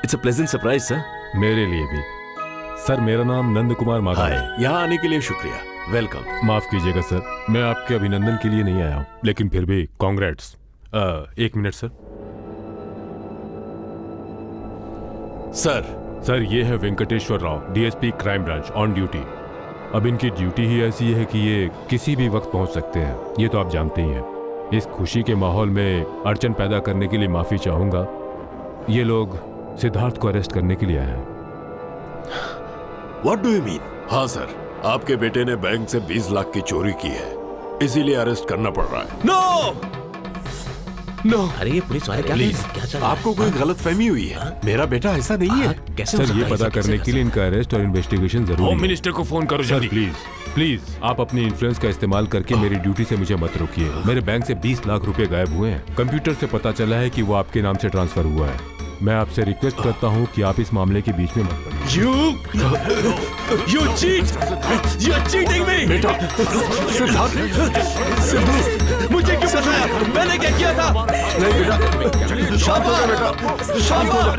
It's a pleasant surprise sir. मेरे लिए भी। सर, मेरा नाम नंद कुमार माधव है। यहाँ आने के लिए शुक्रिया, वेलकम। माफ कीजिएगा सर, मैं आपके अभिनंदन के लिए नहीं आया हूँ, लेकिन फिर भी कांग्रेट्स। 1 minute sir. सर, ये है Venkateshwar Rao, DSP crime branch, on duty. अब इनकी ड्यूटी ही ऐसी है कि ये किसी भी वक्त पहुंच सकते हैं, ये तो आप जानते ही हैं। इस खुशी के माहौल में अड़चन पैदा करने के लिए माफी चाहूंगा। ये लोग सिद्धार्थ को अरेस्ट करने के लिए आए हैं। What do you mean? हाँ सर, आपके बेटे ने बैंक से 20 लाख की चोरी की है, इसीलिए अरेस्ट करना पड़ रहा है। No! नो। अरे ये पुलिस वाले क्या चल रहा है? आपको कोई गलतफहमी हुई है। मेरा बेटा ऐसा नहीं है। कैसे सर ये पता करने के लिए इनका अरेस्ट और इन्वेस्टिगेशन जरूरी है। होम मिनिस्टर को फोन करो सर प्लीज प्लीज आप अपनी इन्फ्लुएंस का इस्तेमाल करके मेरी ड्यूटी से मुझे मत रोकिए। मेरे बैंक से 20 लाख रुपए गायब हुए हैं। कंप्यूटर से पता चला है कि वो आपके नाम से ट्रांसफर हुआ है। मैं आपसे रिक्वेस्ट करता हूं कि आप इस मामले के बीच में मत पड़िए। You cheat! You're cheating me! बेटा, सिद्धू, मुझे क्यों फंसाया? मैंने क्या किया था? नहीं बेटा, शांत हो जा बेटा, शांत हो जा।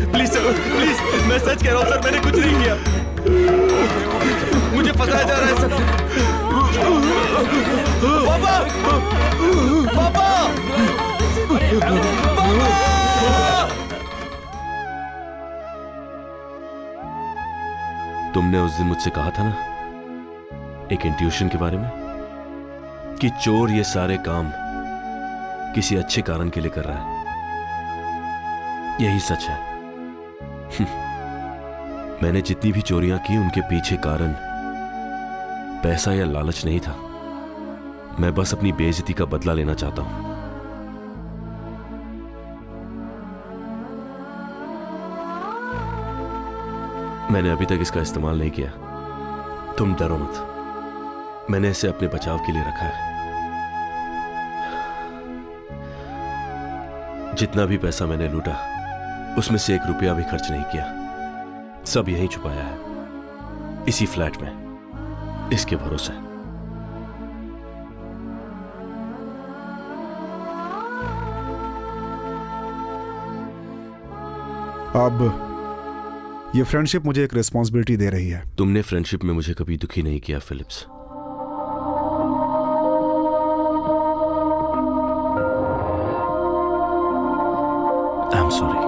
प्लीज सर, प्लीज, मैं सच कह रहा हूँ सर, मैंने कुछ नहीं किया। मुझे फंसाया जा रहा है सर। पापा! पापा! तुमने उस दिन मुझसे कहा था ना एक इंट्यूशन के बारे में कि चोर ये सारे काम किसी अच्छे कारण के लिए कर रहा है। यही सच है। मैंने जितनी भी चोरियां की उनके पीछे कारण पैसा या लालच नहीं था। मैं बस अपनी बेइज्जती का बदला लेना चाहता हूं। मैंने अभी तक इसका इस्तेमाल नहीं किया। तुम डरो मत, मैंने इसे अपने बचाव के लिए रखा है। जितना भी पैसा मैंने लूटा उसमें से 1 रुपया भी खर्च नहीं किया। सब यहीं छुपाया है, इसी फ्लैट में, इसके भरोसे। अब ये फ्रेंडशिप मुझे एक रिस्पॉन्सिबिलिटी दे रही है। तुमने फ्रेंडशिप में मुझे कभी दुखी नहीं किया Phillips. I am sorry.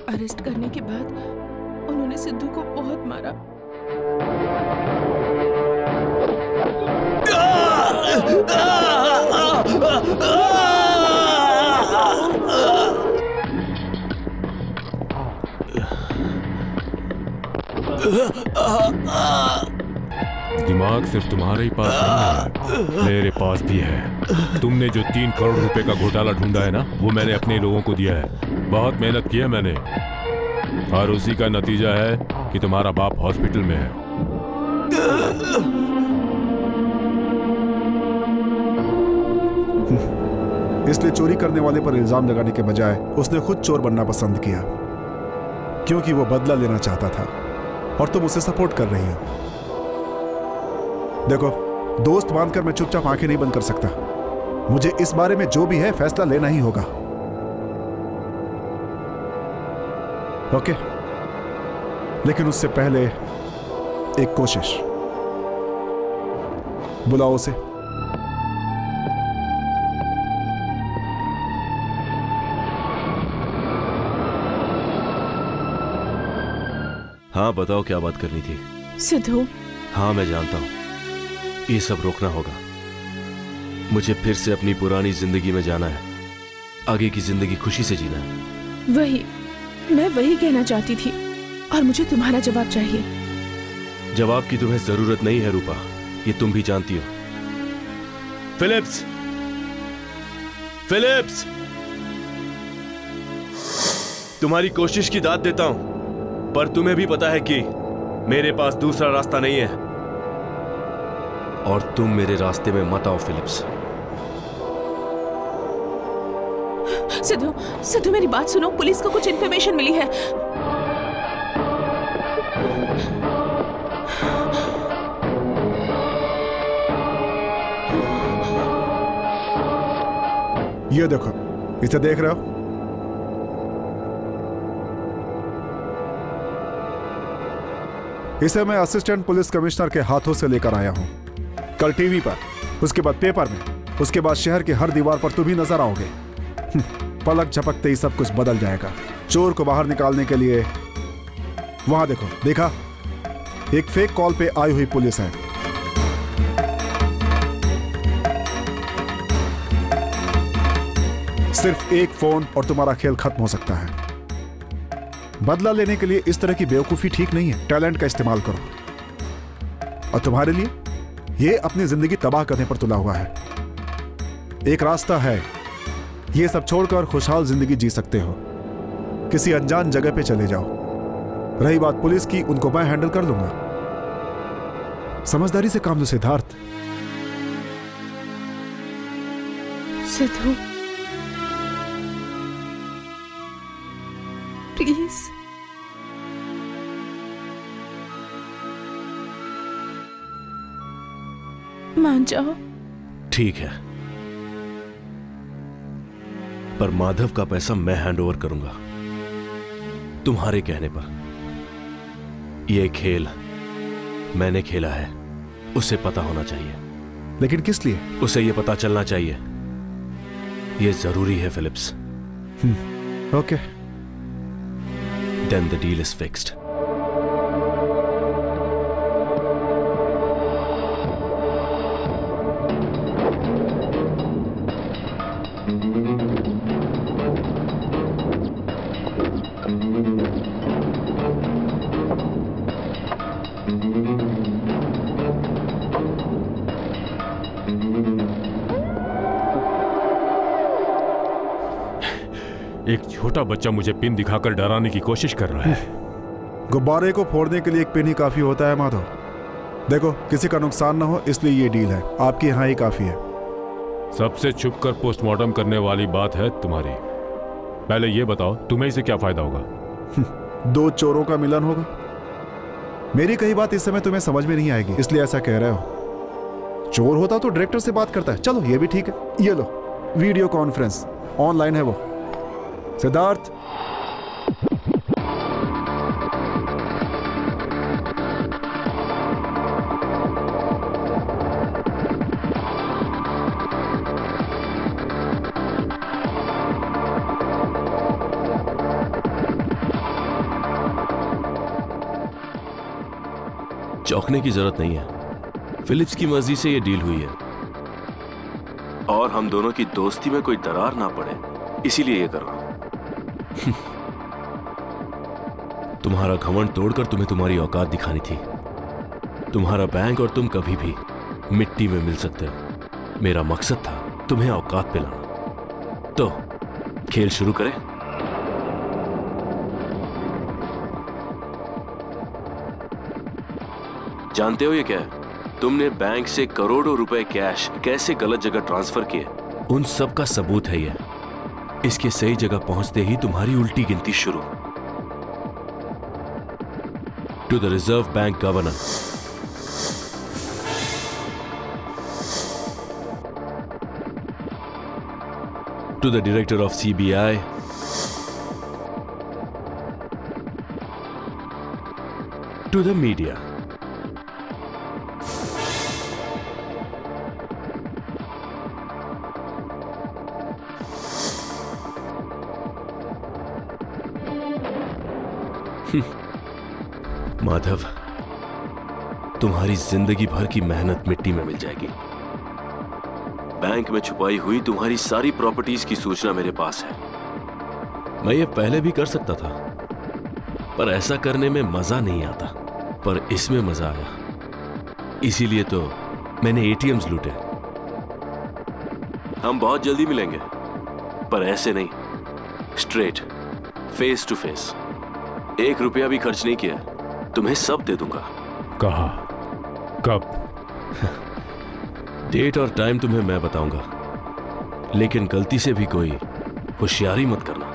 Arrest करने के बाद उन्होंने सिद्धू को बहुत मारा। दिमाग सिर्फ तुम्हारे ही पास नहीं है, मेरे पास भी है। तुमने जो 3 करोड़ रुपए का घोटाला ढूंढा है ना, वो मैंने अपने लोगों को दिया है। बहुत मेहनत की है मैंने, और उसी का नतीजा है कि तुम्हारा बाप हॉस्पिटल में है। इसलिए चोरी करने वाले पर इल्जाम लगाने के बजाय उसने खुद चोर बनना पसंद किया, क्योंकि वो बदला लेना चाहता था, और तुम उसे सपोर्ट कर रही हो। देखो, दोस्त बांधकर मैं चुपचाप आंखें नहीं बंद कर सकता। मुझे इस बारे में जो भी है फैसला लेना ही होगा। ओके? लेकिन उससे पहले एक कोशिश। बुलाओ उसे। हाँ बताओ, क्या बात करनी थी? सिद्धू। हाँ मैं जानता हूं, ये सब रोकना होगा। मुझे फिर से अपनी पुरानी जिंदगी में जाना है, आगे की जिंदगी खुशी से जीना है। मैं वही कहना चाहती थी, और मुझे तुम्हारा जवाब चाहिए। जवाब की तुम्हें जरूरत नहीं है रूपा, ये तुम भी जानती हो। फिलिप्स, फिलिप्स, तुम्हारी कोशिश की दाद देता हूं, पर तुम्हें भी पता है कि मेरे पास दूसरा रास्ता नहीं है, और तुम मेरे रास्ते में मत आओ फिलिप्स। सिद्धू मेरी बात सुनो, पुलिस को कुछ इन्फॉर्मेशन मिली है। ये देखो, इसे देख रहे हो? इसे मैं असिस्टेंट पुलिस कमिश्नर के हाथों से लेकर आया हूं। कल टीवी पर, उसके बाद पेपर में, उसके बाद शहर की हर दीवार पर तुम ही नजर आओगे। पलक झपकते ही सब कुछ बदल जाएगा। चोर को बाहर निकालने के लिए वहां देखो, देखा? एक फेक कॉल पे आई हुई पुलिस है। सिर्फ एक फोन और तुम्हारा खेल खत्म हो सकता है। बदला लेने के लिए इस तरह की बेवकूफी ठीक नहीं है। टैलेंट का इस्तेमाल करो। और तुम्हारे लिए यह अपनी जिंदगी तबाह करने पर तुला हुआ है। एक रास्ता है, यह सब छोड़कर खुशहाल जिंदगी जी सकते हो। किसी अनजान जगह पे चले जाओ। रही बात पुलिस की, उनको मैं हैंडल कर लूंगा। समझदारी से काम लो सिद्धार्थ। सिद्धू, प्लीज। मान जाओ। ठीक है, पर माधव का पैसा मैं हैंड ओवर करूंगा, तुम्हारे कहने पर। यह खेल मैंने खेला है, उसे पता होना चाहिए। लेकिन किस लिए? उसे यह पता चलना चाहिए। यह जरूरी है Phillips. Okay. Then the deal is fixed. एक छोटा बच्चा मुझे पिन दिखाकर डराने की कोशिश कर रहा है। गुब्बारे को फोड़ने के लिए एक पिन ही काफी होता है माधव। देखो, किसी का नुकसान ना हो इसलिए ये डील है। आपके यहाँ ही काफी है। सबसे छुपकर पोस्टमार्टम करने वाली बात है तुम्हारी। पहले ये बताओ, तुम्हें इसे क्या फायदा होगा? 2 चोरों का मिलन होगा। मेरी कही बात इस समय तुम्हें समझ में नहीं आएगी, इसलिए ऐसा कह रहे हो। चोर होता तो डायरेक्टर से बात करता है। चलो ये भी ठीक है। ये लो, वीडियो कॉन्फ्रेंस ऑनलाइन है वो। सिद्धार्थ, चौंकने की जरूरत नहीं है। फिलिप्स की मर्जी से यह डील हुई है और हम दोनों की दोस्ती में कोई दरार ना पड़े, इसीलिए यह कर रहा हूं। तुम्हारा घमंड तोड़कर तुम्हें तुम्हारी औकात दिखानी थी। तुम्हारा बैंक और तुम कभी भी मिट्टी में मिल सकते हो। मेरा मकसद था तुम्हें औकात पे लाना। तो खेल शुरू करें? जानते हो ये क्या है? तुमने बैंक से करोड़ों रुपए कैश कैसे गलत जगह ट्रांसफर किए, उन सब का सबूत है ये। इसके सही जगह पहुंचते ही तुम्हारी उल्टी गिनती शुरू। To the Reserve Bank governor, to the director of CBI, to the media. Madhav, तुम्हारी जिंदगी भर की मेहनत मिट्टी में मिल जाएगी। बैंक में छुपाई हुई तुम्हारी सारी प्रॉपर्टीज की सूचना मेरे पास है। मैं ये पहले भी कर सकता था, पर ऐसा करने में मजा नहीं आता। पर इसमें मजा आया, इसीलिए तो मैंने ATMs लूटे। हम बहुत जल्दी मिलेंगे, पर ऐसे नहीं, स्ट्रेट, फेस टू फेस। 1 रुपया भी खर्च नहीं किया, तुम्हें सब दे दूंगा। कहा? कब? डेट और टाइम तुम्हें मैं बताऊंगा, लेकिन गलती से भी कोई होशियारी मत करना।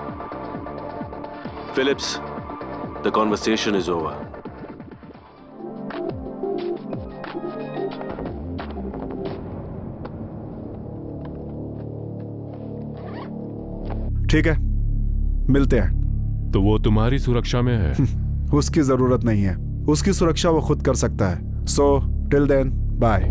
Phillips, the conversation is over. ठीक है, मिलते हैं। तो वो तुम्हारी सुरक्षा में है? उसकी जरूरत नहीं है, उसकी सुरक्षा वो खुद कर सकता है। So till then, bye.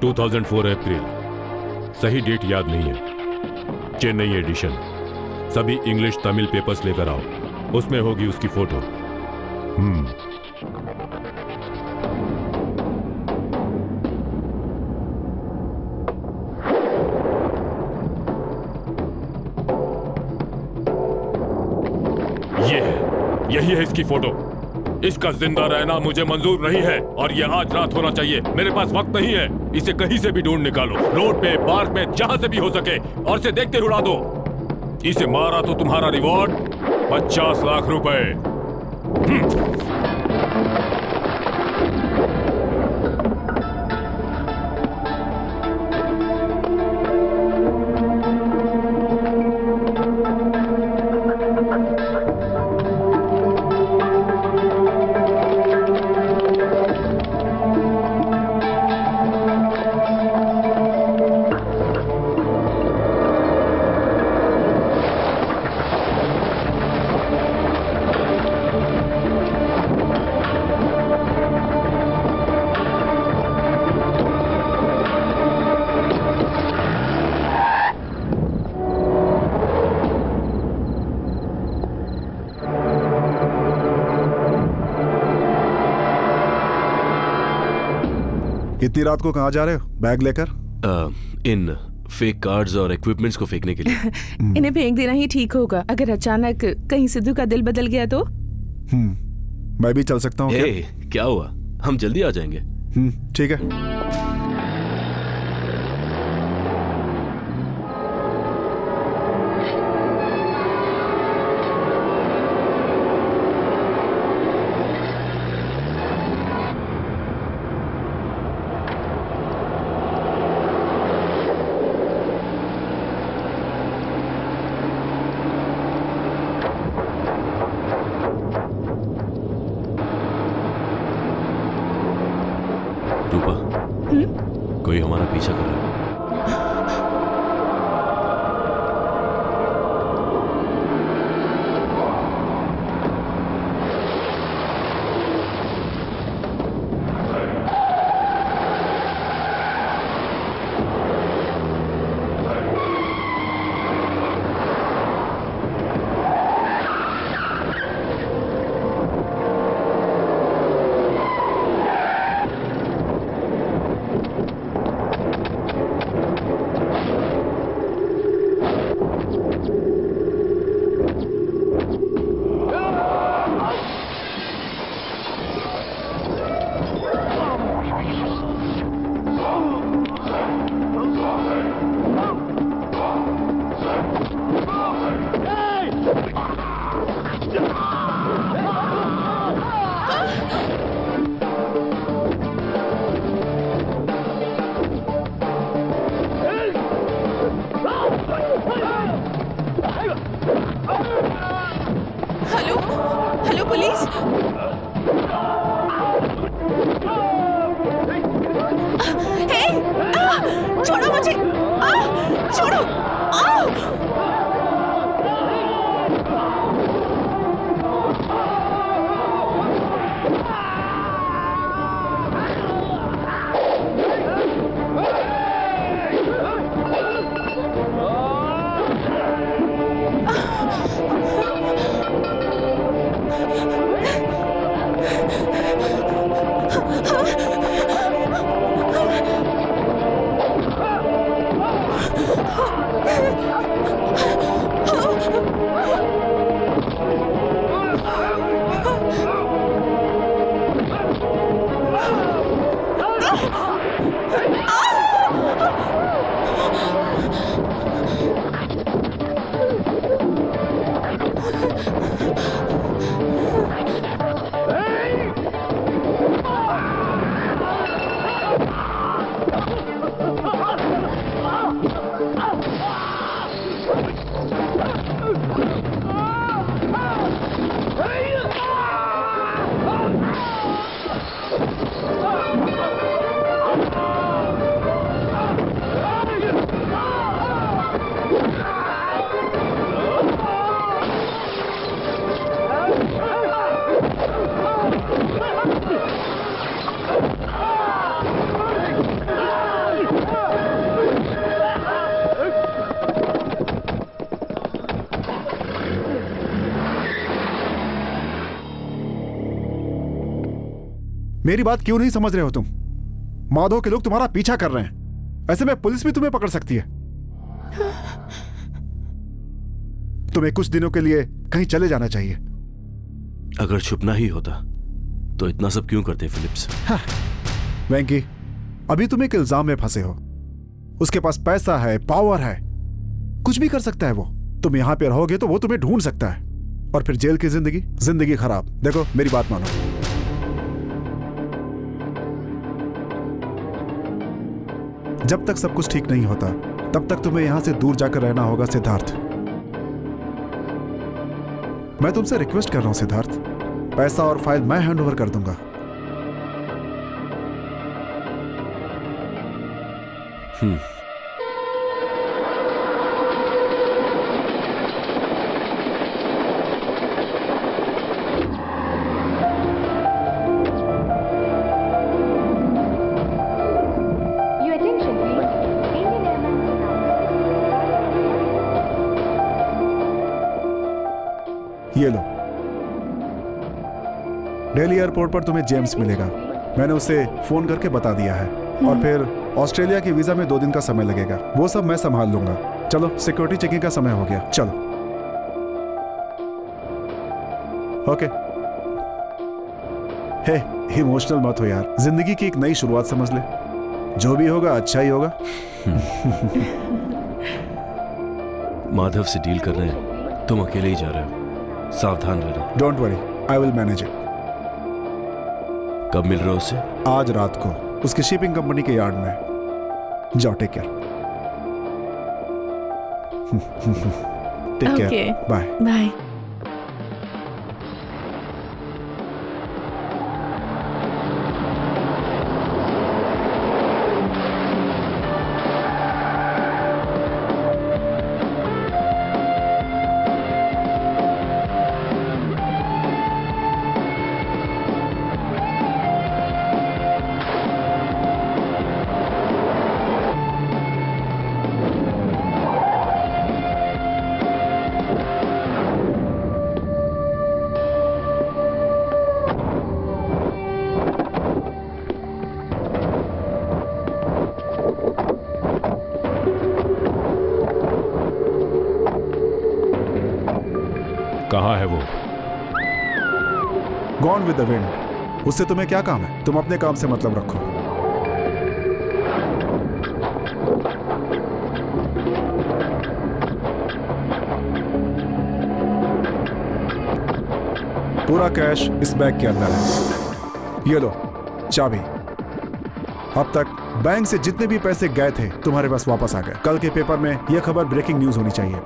2004 April, सही डेट याद नहीं है। चेन्नई एडिशन। सभी इंग्लिश तमिल पेपर्स लेकर आओ, उसमें होगी उसकी फोटो। यही है इसकी फोटो। इसका जिंदा रहना मुझे मंजूर नहीं है और ये आज रात होना चाहिए। मेरे पास वक्त नहीं है। इसे कहीं से भी ढूंढ निकालो, रोड पे, पार्क में, जहां से भी हो सके, और इसे देखते उड़ा दो। इसे मारा तो तुम्हारा रिवॉर्ड 50 लाख रुपए। इतनी रात को कहाँ जा रहे हो बैग लेकर? इन फेक कार्ड्स और इक्विपमेंट्स को फेंकने के लिए। इन्हें फेंक देना ही ठीक होगा। अगर अचानक कहीं सिद्धू का दिल बदल गया तो? मैं भी चल सकता हूँ क्या हुआ? हम जल्दी आ जाएंगे। ठीक है। कोई हमारा पीछा कर रहा है। मेरी बात क्यों नहीं समझ रहे हो तुम? माधव के लोग तुम्हारा पीछा कर रहे हैं, ऐसे में पुलिस भी तुम्हें पकड़ सकती है। तुम्हें कुछ दिनों के लिए कहीं चले जाना चाहिए। अगर छुपना ही होता तो इतना सब क्यों करते फिलिप्स? वेंकी, अभी तुम एक इल्जाम में फंसे हो। उसके पास पैसा है, पावर है, कुछ भी कर सकता है वो। तुम यहां पे रहोगे तो वो तुम्हें ढूंढ सकता है, और फिर जेल की जिंदगी खराब। देखो मेरी बात मानो। जब तक सब कुछ ठीक नहीं होता तब तक तुम्हें यहां से दूर जाकर रहना होगा सिद्धार्थ। मैं तुमसे रिक्वेस्ट कर रहा हूं सिद्धार्थ, पैसा और फाइल मैं हैंड ओवर कर दूंगा। ये लो, दिल्ली एयरपोर्ट पर तुम्हें जेम्स मिलेगा। मैंने उसे फोन करके बता दिया है, और फिर ऑस्ट्रेलिया की वीजा में 2 दिन का समय लगेगा। वो सब मैं संभाल लूंगा। चलो, सिक्योरिटी चेकिंग का समय हो गया, चलो। ओके। हे, इमोशनल मत हो यार, जिंदगी की एक नई शुरुआत समझ ले। जो भी होगा अच्छा ही होगा। माधव से डील कर रहे हैं, तुम अकेले ही जा रहे हो, सावधान रहना। Don't worry, I will manage it. कब मिल रहे हो उससे? आज रात को, उसकी शिपिंग कंपनी के यार्ड में। जाओ, take care. Take care, bye bye. कहाँ है वो? Gone with the wind. उससे तुम्हें क्या काम है? तुम अपने काम से मतलब रखो। पूरा कैश इस बैग के अंदर है। ये लो चाबी। अब तक बैंक से जितने भी पैसे गए थे तुम्हारे पास वापस आ गए। कल के पेपर में यह खबर ब्रेकिंग न्यूज होनी चाहिए।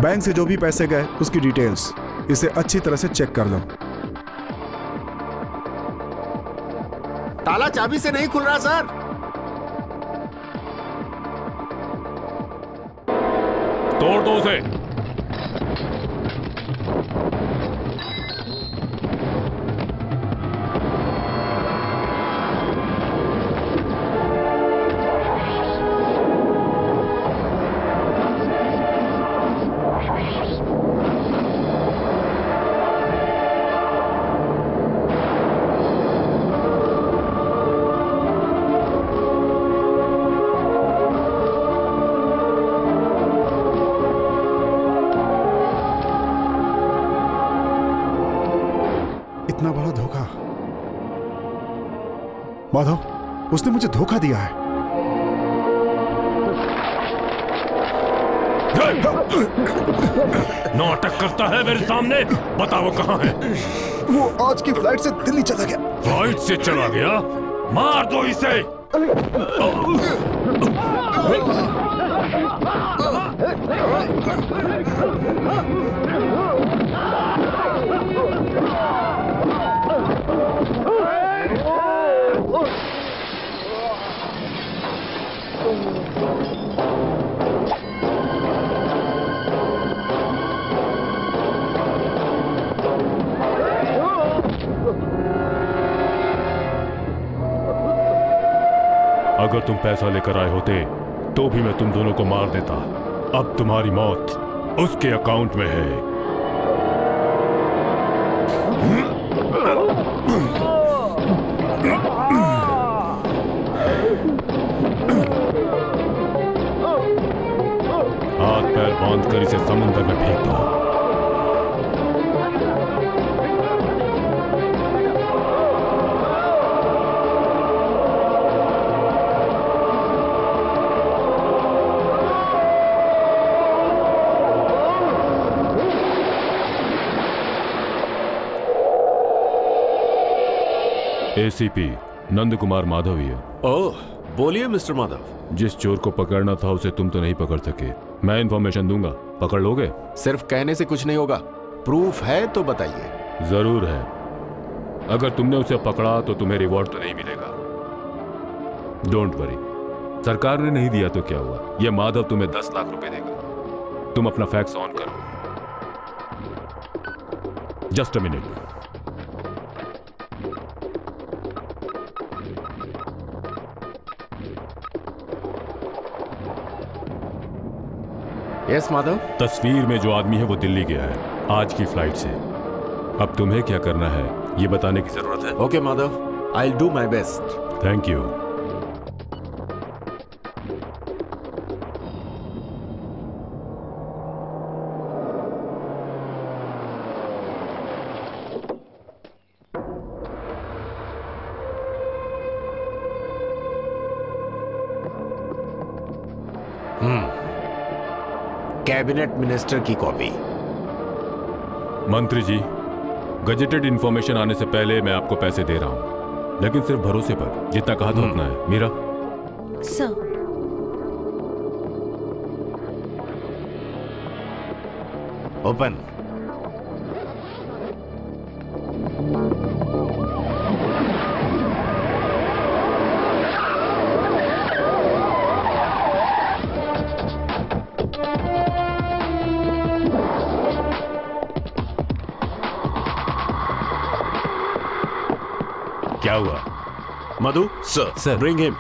बैंक से जो भी पैसे गए उसकी डिटेल्स इसे अच्छी तरह से चेक कर लो। ताला चाबी से नहीं खुल रहा सर। तोड़ दो उसे। इतना बड़ा धोखा। माधव, उसने मुझे धोखा दिया है। नाटक करता है मेरे सामने। बता वो कहाँ है? वो आज की फ्लाइट से दिल्ली चला गया। फ्लाइट से चला गया? मार दो इसे। अगर तुम पैसा लेकर आए होते तो भी मैं तुम दोनों को मार देता। अब तुम्हारी मौत उसके अकाउंट में है। हाथ पैर बांध कर इसे समुद्र में फेंक दो। एसीपी नंद कुमार माधव ही है। ओह, बोलिए मिस्टर माधव। जिस चोर को पकड़ना था उसे तुम तो नहीं पकड़ सके। मैं इन्फॉर्मेशन दूंगा, पकड़ लोगे? सिर्फ कहने से कुछ नहीं होगा, प्रूफ है तो बताइए। जरूर है। अगर तुमने उसे पकड़ा तो तुम्हें रिवॉर्ड तो नहीं मिलेगा। डोंट वरी, सरकार ने नहीं दिया तो क्या हुआ, यह माधव तुम्हें 10 लाख रुपए देगा। तुम अपना फैक्स ऑन करो। Just a minute. Yes Madhav. तस्वीर में जो आदमी है वो दिल्ली गया है आज की फ्लाइट से। अब तुम्हें क्या करना है ये बताने की जरूरत है। Okay Madhav, I will do my best. Thank you. Cabinet minister की कॉपी। मंत्री जी, गजेटेड इंफॉर्मेशन आने से पहले मैं आपको पैसे दे रहा हूं, लेकिन सिर्फ भरोसे पर। जितना कहा था उतना है। मीरा सर। ओपन। क्या हुआ? Madhu sir bring him.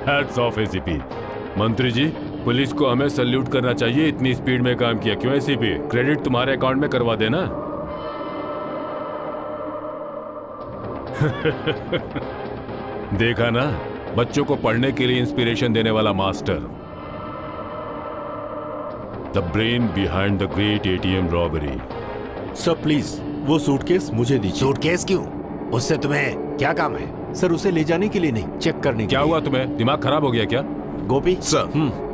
Hats off ACP. मंत्री जी, पुलिस को हमें सल्यूट करना चाहिए, इतनी स्पीड में काम किया। क्यों एसीपी? क्रेडिट तुम्हारे अकाउंट में करवा देना। देखा ना, बच्चों को पढ़ने के लिए इंस्पिरेशन देने वाला master. The brain behind the great ATM robbery. Sir please वो सूटकेस मुझे दीजिए। सूटकेस क्यों? उससे तुम्हें क्या काम है? सर उसे ले जाने के लिए नहीं, चेक करने के क्या लिए। हुआ तुम्हें? दिमाग खराब हो गया क्या? गोपी सर।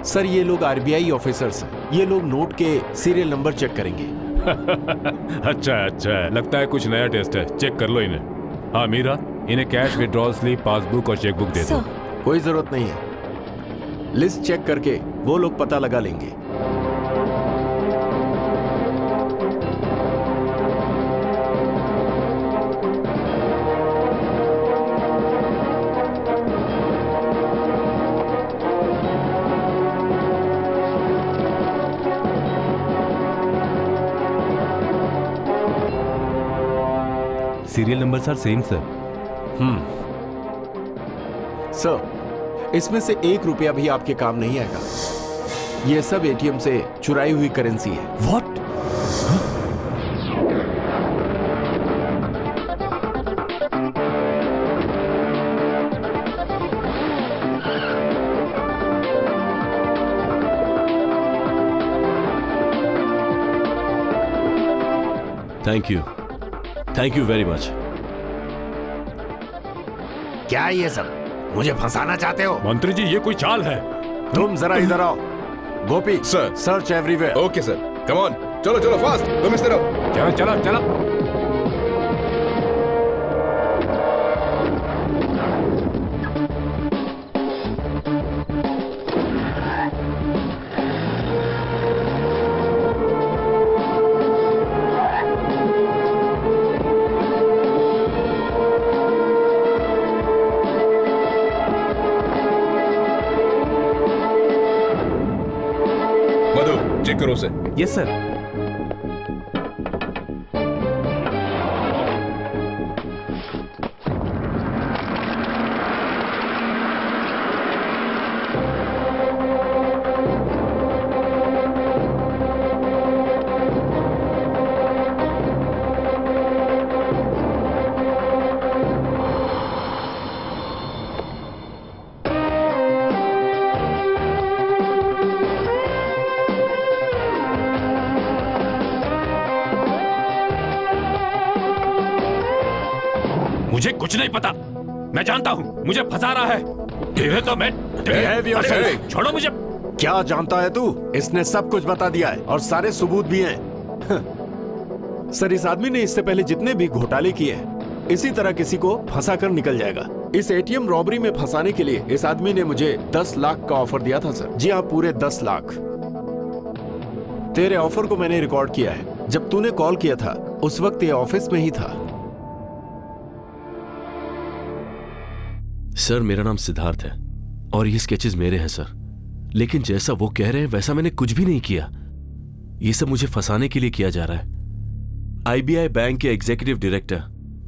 सर ये लोग आरबीआई ऑफिसर्स हैं। ये लोग नोट के सीरियल नंबर चेक करेंगे। अच्छा अच्छा, लगता है कुछ नया टेस्ट है। चेक कर लो इन्हें। हाँ मीरा, इन्हें कैश विड्रॉल स्लिप, पासबुक और चेकबुक दे दो। कोई जरूरत नहीं है, लिस्ट चेक करके वो लोग पता लगा लेंगे। Serial number sir same sir. Sir इसमें से 1 रुपया भी आपके काम नहीं आएगा। ये सब एटीएम से चुराई हुई करेंसी है। What? Thank you very much. क्या ये सब? मुझे फंसाना चाहते हो? मंत्री जी ये कोई चाल है। तुम जरा इधर आओ। Gopi sir. Search everywhere. Okay sir, come on, चलो चलो फास्ट, तुम इस तरफ। चलो चलो चलो। चेक करो उसे। Yes sir. मुझे कुछ नहीं पता। मैं जानता हूँ मुझे फंसा रहा है। तेरे तो मैं छोड़ो मुझे। क्या जानता है तू? इसने सब कुछ बता दिया है और सारे सबूत भी हैं। सर, इस आदमी ने इससे पहले जितने भी घोटाले किए हैं, इसी तरह किसी को फंसा कर निकल जाएगा। इस एटीएम रॉबरी में फंसाने के लिए इस आदमी ने मुझे 10 लाख का ऑफर दिया था सर। जी हाँ, पूरे 10 लाख। तेरे ऑफर को मैंने रिकॉर्ड किया है। जब तूने कॉल किया था उस वक्त ये ऑफिस में ही था। सर, मेरा नाम सिद्धार्थ है और ये स्केचेस मेरे हैं सर। लेकिन जैसा वो कह रहे हैं वैसा मैंने कुछ भी नहीं किया। ये सब मुझे फंसाने के लिए किया जा रहा है। आईबीआई बैंक के executive director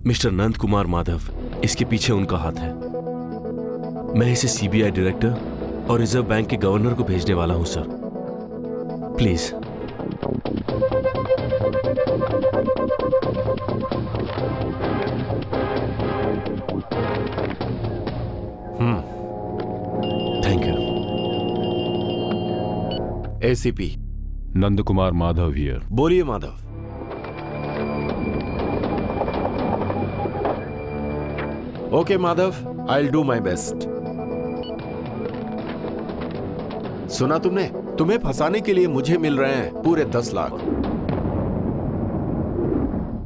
mister Nand Kumar Madhav, इसके पीछे उनका हाथ है। मैं इसे सीबीआई डायरेक्टर और रिजर्व बैंक के गवर्नर को भेजने वाला हूं sir. Please. Thank you. ACP Nand Kumar Madhav here. बोलिए Madhav. Okay Madhav, I will do my best. सुना तुमने? तुम्हें फंसाने के लिए मुझे मिल रहे हैं पूरे 10 लाख।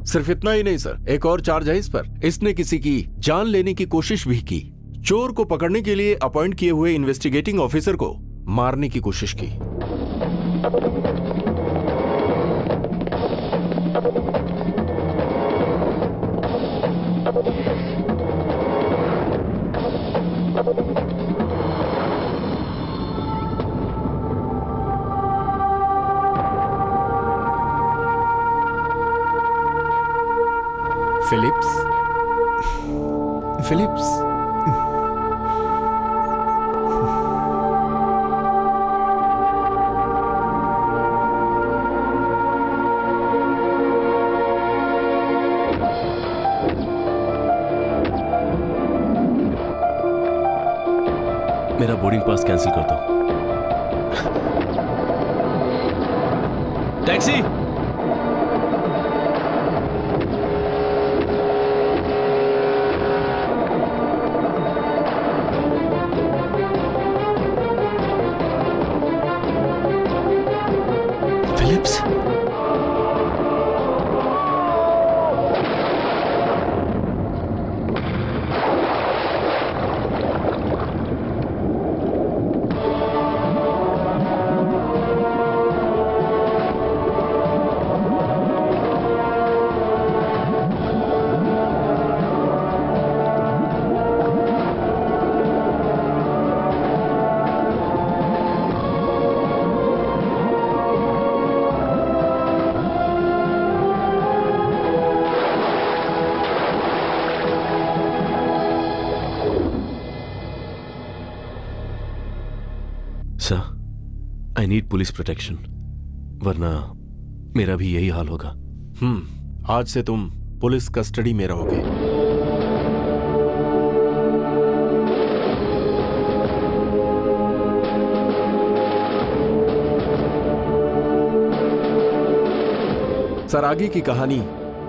सिर्फ इतना ही नहीं सर, एक और चार्ज है इस पर। इसने किसी की जान लेने की कोशिश भी की। चोर को पकड़ने के लिए अपॉइंट किए हुए इन्वेस्टिगेटिंग ऑफिसर को मारने की कोशिश की। Phillips, Phillips. मेरा बोर्डिंग पास कैंसिल कर दो। Taxi. Phillips. Sir, I need police protection, वरना मेरा भी यही हाल होगा। आज से तुम पुलिस कस्टडी में रहोगे। सर, आगे की कहानी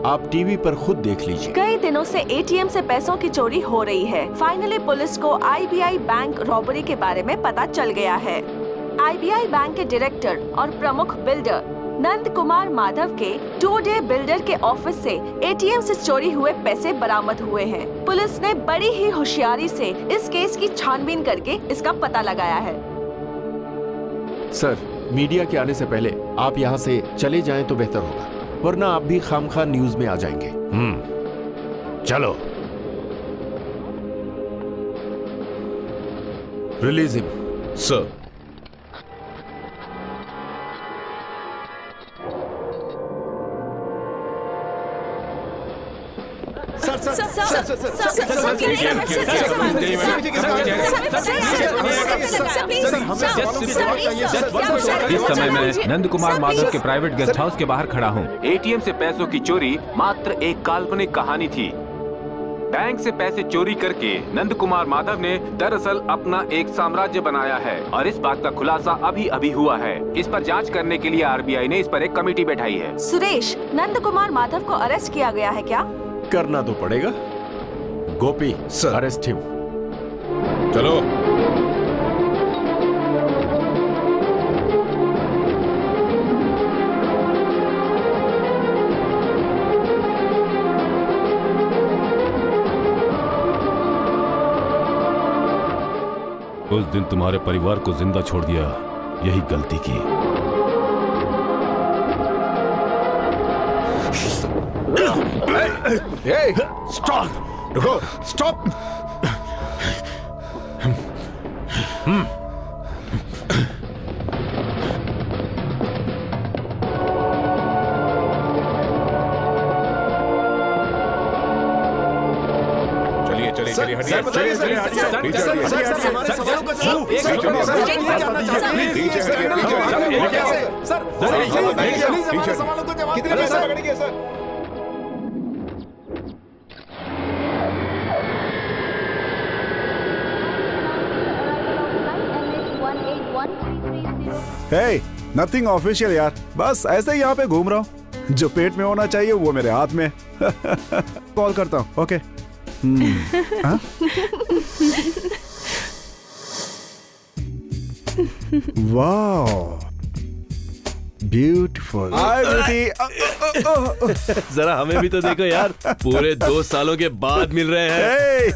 आप टीवी पर खुद देख लीजिए। कई दिनों से एटीएम से पैसों की चोरी हो रही है। फाइनली पुलिस को आईबीआई बैंक रॉबरी के बारे में पता चल गया है। आईबीआई बैंक के डायरेक्टर और प्रमुख बिल्डर नंद कुमार माधव के 2-डे बिल्डर के ऑफिस से एटीएम से चोरी हुए पैसे बरामद हुए हैं। पुलिस ने बड़ी ही होशियारी से इस केस की छानबीन करके इसका पता लगाया है। सर, मीडिया के आने से पहले आप यहाँ से चले जाएं तो बेहतर होगा, वरना आप भी खामखा न्यूज में आ जाएंगे। चलो। Release him. सर। इस समय मैं नंद कुमार माधव के प्राइवेट गेस्ट हाउस के बाहर खड़ा हूँ। एटीएम से पैसों की चोरी मात्र एक काल्पनिक कहानी थी। बैंक से पैसे चोरी करके नंद कुमार माधव ने दरअसल अपना एक साम्राज्य बनाया है और इस बात का खुलासा अभी अभी हुआ है। इस पर जांच करने के लिए आरबीआई ने इस पर एक कमेटी बैठाई है। सुरेश, नंद कुमार माधव को अरेस्ट किया गया है क्या? करना तो पड़ेगा। गोपी, अरेस्ट हिम। चलो। उस दिन तुम्हारे परिवार को जिंदा छोड़ दिया, यही गलती की। स्टॉप! रुको! स्टॉप! चलिए हटिए, कितने पैसे पकड़ेंगे सर? Hey, nothing official यार, बस ऐसे ही यहाँ पे घूम रहा हूँ। जो पेट में होना चाहिए वो मेरे हाथ में। कॉल करता हूँ। Okay. Wow, beautiful. Hi beauty. जरा हमें भी तो देखो यार, पूरे 2 सालों के बाद मिल रहे हैं।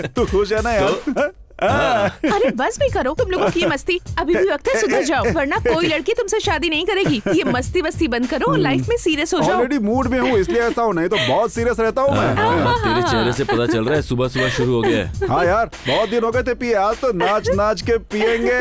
तू खुश है ना यार? अरे बस भी करो तुम लोगों की मस्ती, अभी भी वक्त है, सुधर जाओ वरना कोई लड़की तुमसे शादी नहीं करेगी। ये मस्ती वस्ती बंद करो और लाइफ में सीरियस हो जाओ। ऑलरेडी मूड में हूँ इसलिए ऐसा हूँ, नहीं तो बहुत सीरियस रहता हूँ मैं। तेरे चेहरे से पता चल रहा है सुबह सुबह शुरू हो गया है। हाँ यार, बहुत दिन हो गए थे पिए, आज तो नाच नाच के पियेंगे।